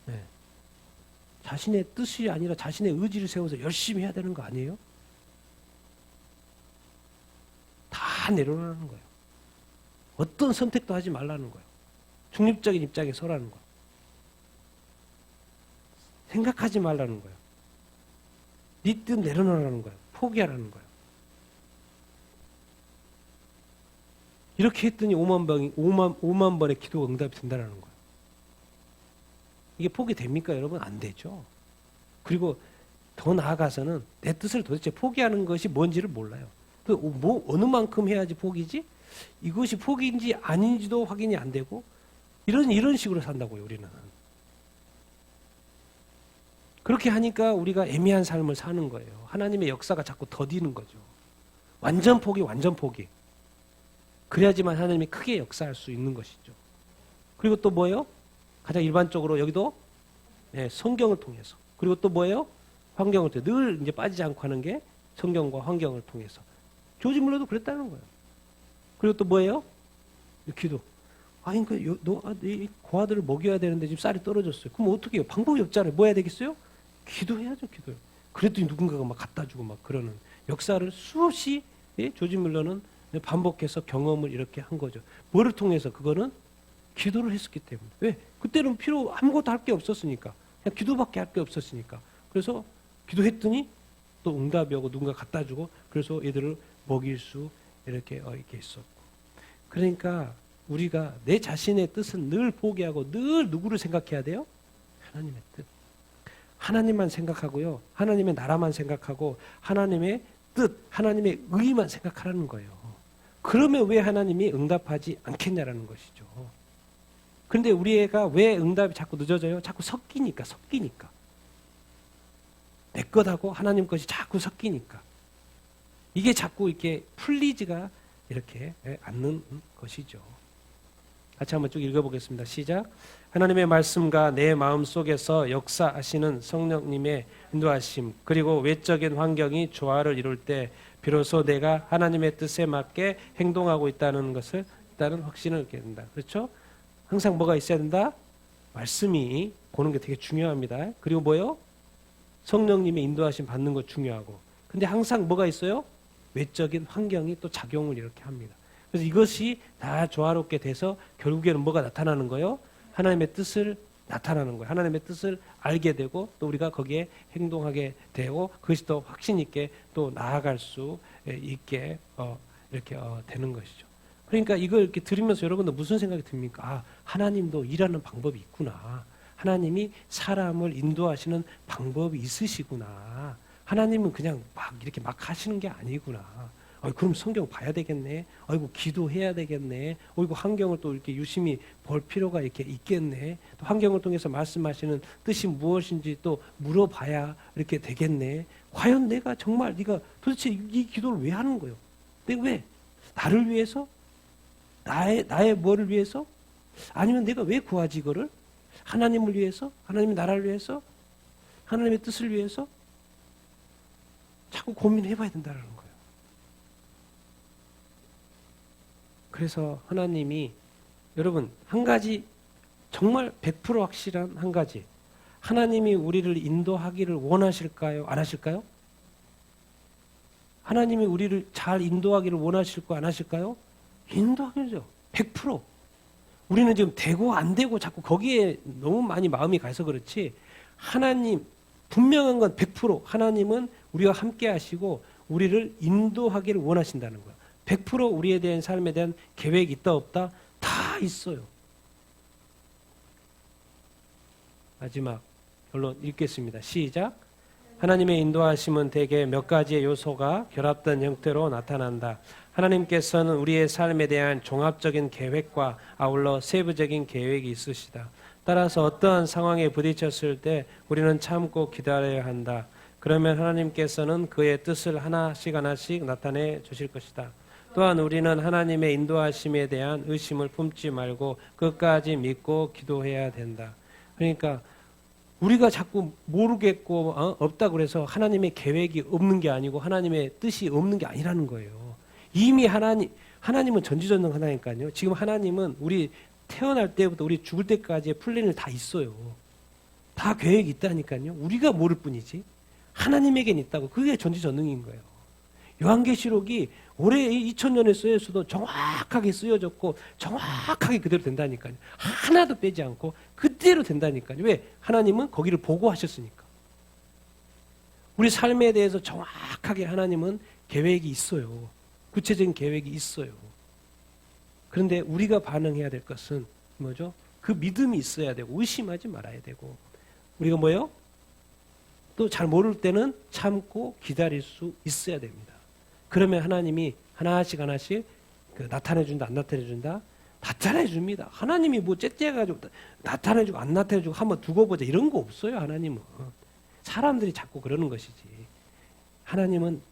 네. 자신의 뜻이 아니라 자신의 의지를 세워서 열심히 해야 되는 거 아니에요? 다 내려놓는 거예요. 어떤 선택도 하지 말라는 거예요. 중립적인 입장에 서라는 거예요. 생각하지 말라는 거예요. 네 뜻 내려놓으라는 거예요. 포기하라는 거예요. 이렇게 했더니 5만 번의 기도가 응답이 된다는 거예요. 이게 포기됩니까 여러분? 안 되죠. 그리고 더 나아가서는 내 뜻을 도대체 포기하는 것이 뭔지를 몰라요. 어느 만큼 해야지 포기지? 이것이 포기인지 아닌지도 확인이 안 되고 이런 식으로 산다고요, 우리는. 그렇게 하니까 우리가 애매한 삶을 사는 거예요. 하나님의 역사가 자꾸 더디는 거죠. 완전 포기. 그래야지만 하나님이 크게 역사할 수 있는 것이죠. 그리고 또 뭐예요? 가장 일반적으로 여기도 성경을 통해서. 그리고 또 뭐예요? 환경을 통해서. 늘 이제 빠지지 않고 하는 게 성경과 환경을 통해서. 조지 물러도 그랬다는 거예요. 그리고 또 뭐예요? 기도. 이 고아들을 먹여야 되는데 지금 쌀이 떨어졌어요. 그럼 어떻게 해요? 방법이 없잖아요. 뭐 해야 되겠어요? 기도해야죠, 기도. 그랬더니 누군가가 막 갖다 주고 막 그러는 역사를 수없이 조지 물러는 반복해서 경험을 이렇게 한 거죠. 뭐를 통해서? 그거는 기도를 했었기 때문에. 왜? 그때는 아무것도 할 게 없었으니까. 그냥 기도밖에 할 게 없었으니까. 그래서 기도했더니 또 응답이 오고 누군가 갖다 주고 그래서 얘들을 먹일 수 이렇게 있었고. 그러니까 우리가 내 자신의 뜻은 늘 포기하고 늘 누구를 생각해야 돼요? 하나님의 뜻. 하나님만 생각하고요. 하나님의 나라만 생각하고 하나님의 뜻, 하나님의 의만 생각하라는 거예요. 그러면 왜 하나님이 응답하지 않겠냐라는 것이죠. 그런데 우리 애가 왜 응답이 자꾸 늦어져요? 자꾸 섞이니까. 내 것하고 하나님 것이 자꾸 섞이니까. 이게 자꾸 이렇게 풀리지가 이렇게 않는 것이죠. 같이 한번 쭉 읽어보겠습니다. 시작. 하나님의 말씀과 내 마음 속에서 역사하시는 성령님의 인도하심 그리고 외적인 환경이 조화를 이룰 때 비로소 내가 하나님의 뜻에 맞게 행동하고 있다는 것을 일단은 확신을 얻게 된다. 그렇죠? 항상 뭐가 있어야 된다? 말씀이 보는 게 되게 중요합니다. 그리고 뭐요? 성령님의 인도하심 받는 거 중요하고. 근데 항상 뭐가 있어요? 외적인 환경이 또 작용을 이렇게 합니다. 그래서 이것이 다 조화롭게 돼서 결국에는 뭐가 나타나는 거예요? 하나님의 뜻을 나타나는 거예요. 하나님의 뜻을 알게 되고 또 우리가 거기에 행동하게 되고 그것이 더 확신 있게 또 나아갈 수 있게 이렇게 되는 것이죠. 그러니까 이걸 이렇게 들으면서 여러분들 무슨 생각이 듭니까? 아, 하나님도 일하는 방법이 있구나. 하나님이 사람을 인도하시는 방법이 있으시구나. 하나님은 그냥 이렇게 막 하시는 게 아니구나. 그럼 성경 봐야 되겠네. 기도해야 되겠네. 환경을 또 이렇게 유심히 볼 필요가 이렇게 있겠네. 또 환경을 통해서 말씀하시는 뜻이 무엇인지 또 물어봐야 이렇게 되겠네. 과연 내가 정말 네가 도대체 이 기도를 왜 하는 거예요? 내가 왜? 나를 위해서? 나의 뭐를 위해서? 아니면 내가 왜 구하지 이거를? 하나님을 위해서? 하나님의 나라를 위해서? 하나님의 뜻을 위해서? 자꾸 고민해봐야 된다는 거예요. 그래서 하나님이 여러분 한 가지 정말 100% 확실한 한 가지, 하나님이 우리를 인도하기를 원하실까요? 안 하실까요? 하나님이 우리를 잘 인도하기를 원하실까 안 하실까요? 인도하겠죠. 100%. 우리는 지금 되고 안 되고 자꾸 거기에 너무 많이 마음이 가서 그렇지, 하나님 분명한 건 100% 하나님은 우리와 함께 하시고 우리를 인도하기를 원하신다는 거야. 100% 우리에 대한 삶에 대한 계획이 있다 없다? 다 있어요. 마지막 결론 읽겠습니다. 시작. 하나님의 인도하심은 대개 몇 가지의 요소가 결합된 형태로 나타난다. 하나님께서는 우리의 삶에 대한 종합적인 계획과 아울러 세부적인 계획이 있으시다. 따라서 어떠한 상황에 부딪혔을 때 우리는 참고 기다려야 한다. 그러면 하나님께서는 그의 뜻을 하나씩 나타내 주실 것이다. 또한 우리는 하나님의 인도하심에 대한 의심을 품지 말고 끝까지 믿고 기도해야 된다. 그러니까 우리가 자꾸 모르겠고 없다 그래서 하나님의 계획이 없는 게 아니고 하나님의 뜻이 없는 게 아니라는 거예요. 이미 하나님은 전지전능하다니까요. 지금 하나님은 우리 태어날 때부터 우리 죽을 때까지의 플랜을 다 있어요. 다 계획이 있다니까요. 우리가 모를 뿐이지 하나님에겐 있다고. 그게 전지전능인 거예요. 요한계시록이 올해 2000년에 쓰여서도 정확하게 쓰여졌고 정확하게 그대로 된다니까요. 하나도 빼지 않고 그대로 된다니까요. 왜? 하나님은 거기를 보고 하셨으니까. 우리 삶에 대해서 정확하게 하나님은 계획이 있어요. 구체적인 계획이 있어요. 그런데 우리가 반응해야 될 것은 뭐죠? 그 믿음이 있어야 되고 의심하지 말아야 되고, 우리가 뭐요? 또 잘 모를 때는 참고 기다릴 수 있어야 됩니다. 그러면 하나님이 하나씩 나타내준다 안 나타내준다? 나타내줍니다. 하나님이 뭐 째째가지고 나타내주고 안 나타내주고 한번 두고 보자 이런 거 없어요. 하나님은 사람들이 자꾸 그러는 것이지. 하나님은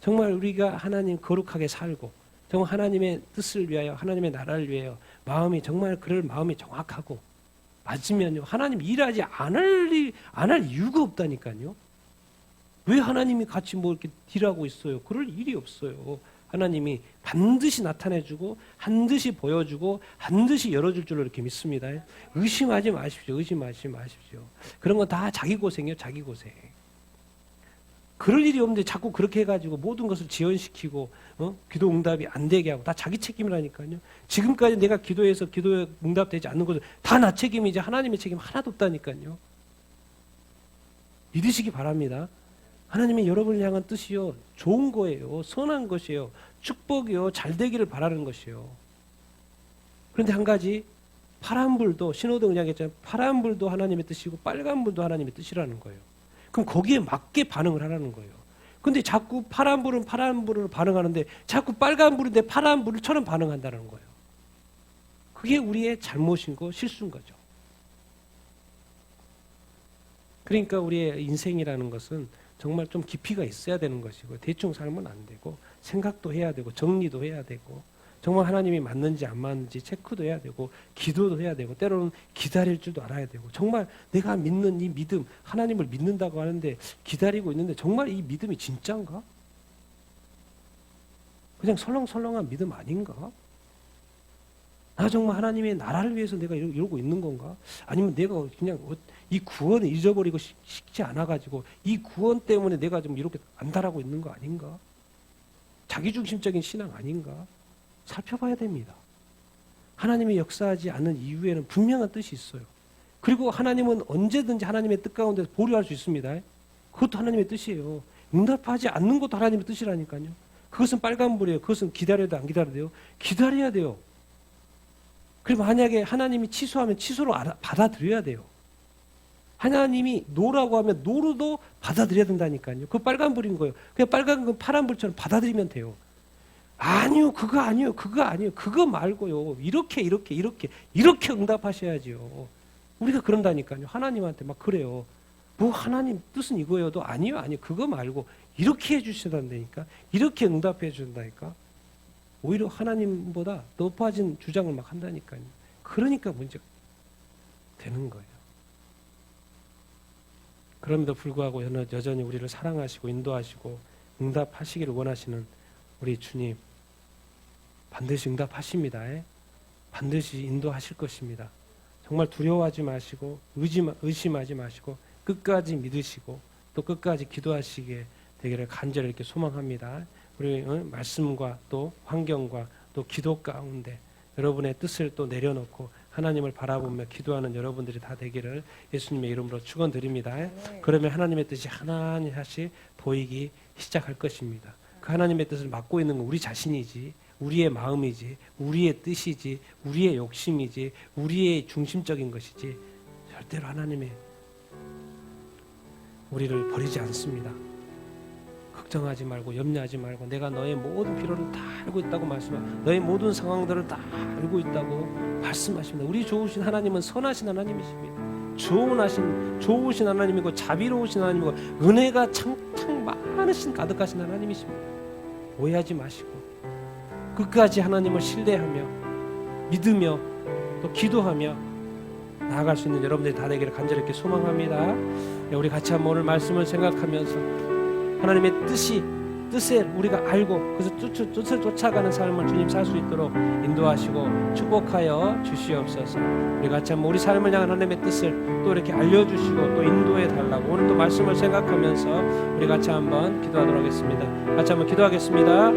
정말 우리가 하나님 거룩하게 살고 정말 하나님의 뜻을 위하여 하나님의 나라를 위하여 마음이 정말 그럴 마음이 정확하고 맞으면요, 하나님 일하지 안 할 이유가 없다니까요. 왜 하나님이 같이 뭐 이렇게 딜하고 있어요? 그럴 일이 없어요. 하나님이 반드시 나타내주고 반드시 보여주고 반드시 열어줄 줄로 이렇게 믿습니다. 의심하지 마십시오. 의심하지 마십시오. 그런 건 다 자기 고생이에요. 자기 고생. 그럴 일이 없는데 자꾸 그렇게 해가지고 모든 것을 지연시키고 기도 응답이 안 되게 하고 다 자기 책임이라니까요. 지금까지 내가 기도해서 기도 응답되지 않는 것은 다 나 책임이지 하나님의 책임 하나도 없다니까요. 믿으시기 바랍니다. 하나님의 여러분을 향한 뜻이요, 좋은 거예요. 선한 것이에요. 축복이요. 잘 되기를 바라는 것이요. 그런데 한 가지, 파란불도, 신호등 이야기했잖아요. 파란불도 하나님의 뜻이고 빨간불도 하나님의 뜻이라는 거예요. 그럼 거기에 맞게 반응을 하라는 거예요. 근데 자꾸 파란불은 파란불로 반응하는데 자꾸 빨간불인데 파란불처럼 반응한다는 거예요. 그게 우리의 잘못인 거, 실수인 거죠. 그러니까 우리의 인생이라는 것은 정말 좀 깊이가 있어야 되는 것이고 대충 살면 안 되고 생각도 해야 되고 정리도 해야 되고 정말 하나님이 맞는지 안 맞는지 체크도 해야 되고 기도도 해야 되고 때로는 기다릴 줄도 알아야 되고, 정말 내가 믿는 이 믿음, 하나님을 믿는다고 하는데 기다리고 있는데 정말 이 믿음이 진짜인가? 그냥 설렁설렁한 믿음 아닌가? 나 정말 하나님의 나라를 위해서 내가 이러고 있는 건가? 아니면 내가 그냥 이 구원을 잊어버리고 싶지 않아가지고 이 구원 때문에 내가 좀 이렇게 안달하고 있는 거 아닌가? 자기중심적인 신앙 아닌가? 살펴봐야 됩니다. 하나님이 역사하지 않는 이유에는 분명한 뜻이 있어요. 그리고 하나님은 언제든지 하나님의 뜻 가운데 보류할 수 있습니다. 그것도 하나님의 뜻이에요. 응답하지 않는 것도 하나님의 뜻이라니까요. 그것은 빨간불이에요. 그것은 기다려도 안 기다려도 돼요. 기다려야 돼요. 그리고 만약에 하나님이 취소하면 취소로 받아들여야 돼요. 하나님이 노라고 하면 노로도 받아들여야 된다니까요. 그거 빨간불인 거예요. 그냥 빨간불 파란불처럼 받아들이면 돼요. 아니요, 그거 아니요, 그거 아니요, 그거 말고요. 이렇게 응답하셔야지요. 우리가 그런다니까요. 하나님한테 막 그래요. 뭐 하나님 뜻은 이거여도 아니요, 그거 말고 이렇게 해주셔야 된다니까. 이렇게 응답해 준다니까. 오히려 하나님보다 높아진 주장을 막 한다니까요. 그러니까 문제가 되는 거예요. 그럼에도 불구하고 여전히 우리를 사랑하시고 인도하시고 응답하시기를 원하시는 우리 주님, 반드시 응답하십니다. 반드시 인도하실 것입니다. 정말 두려워하지 마시고 의심하지 마시고 끝까지 믿으시고 또 끝까지 기도하시게 되기를 간절히 이렇게 소망합니다. 우리 말씀과 또 환경과 또 기도 가운데 여러분의 뜻을 또 내려놓고 하나님을 바라보며 기도하는 여러분들이 다 되기를 예수님의 이름으로 축원드립니다. 그러면 하나님의 뜻이 하나같이 보이기 시작할 것입니다. 그 하나님의 뜻을 맡고 있는 건 우리 자신이지, 우리의 마음이지, 우리의 뜻이지, 우리의 욕심이지, 우리의 중심적인 것이지 절대로 하나님의 우리를 버리지 않습니다. 걱정하지 말고 염려하지 말고 내가 너의 모든 필요를 다 알고 있다고 말씀하시고 너의 모든 상황들을 다 알고 있다고 말씀하십니다. 우리 좋으신 하나님은 선하신 하나님이십니다. 좋으신 하나님이고 자비로우신 하나님이고 은혜가 창창 많으신 가득하신 하나님이십니다. 오해하지 마시고 끝까지 하나님을 신뢰하며 믿으며 또 기도하며 나아갈 수 있는 여러분들이 다 되기를 간절히 이렇게 소망합니다. 우리 같이 한번 오늘 말씀을 생각하면서 하나님의 뜻을 우리가 알고 그래서 뜻을 쫓아가는 삶을 주님 살 수 있도록 인도하시고 축복하여 주시옵소서. 우리 같이 한번 우리 삶을 향한 하나님의 뜻을 또 이렇게 알려주시고 또 인도해 달라고 오늘 또 말씀을 생각하면서 우리 같이 한번 기도하도록 하겠습니다. 같이 한번 기도하겠습니다.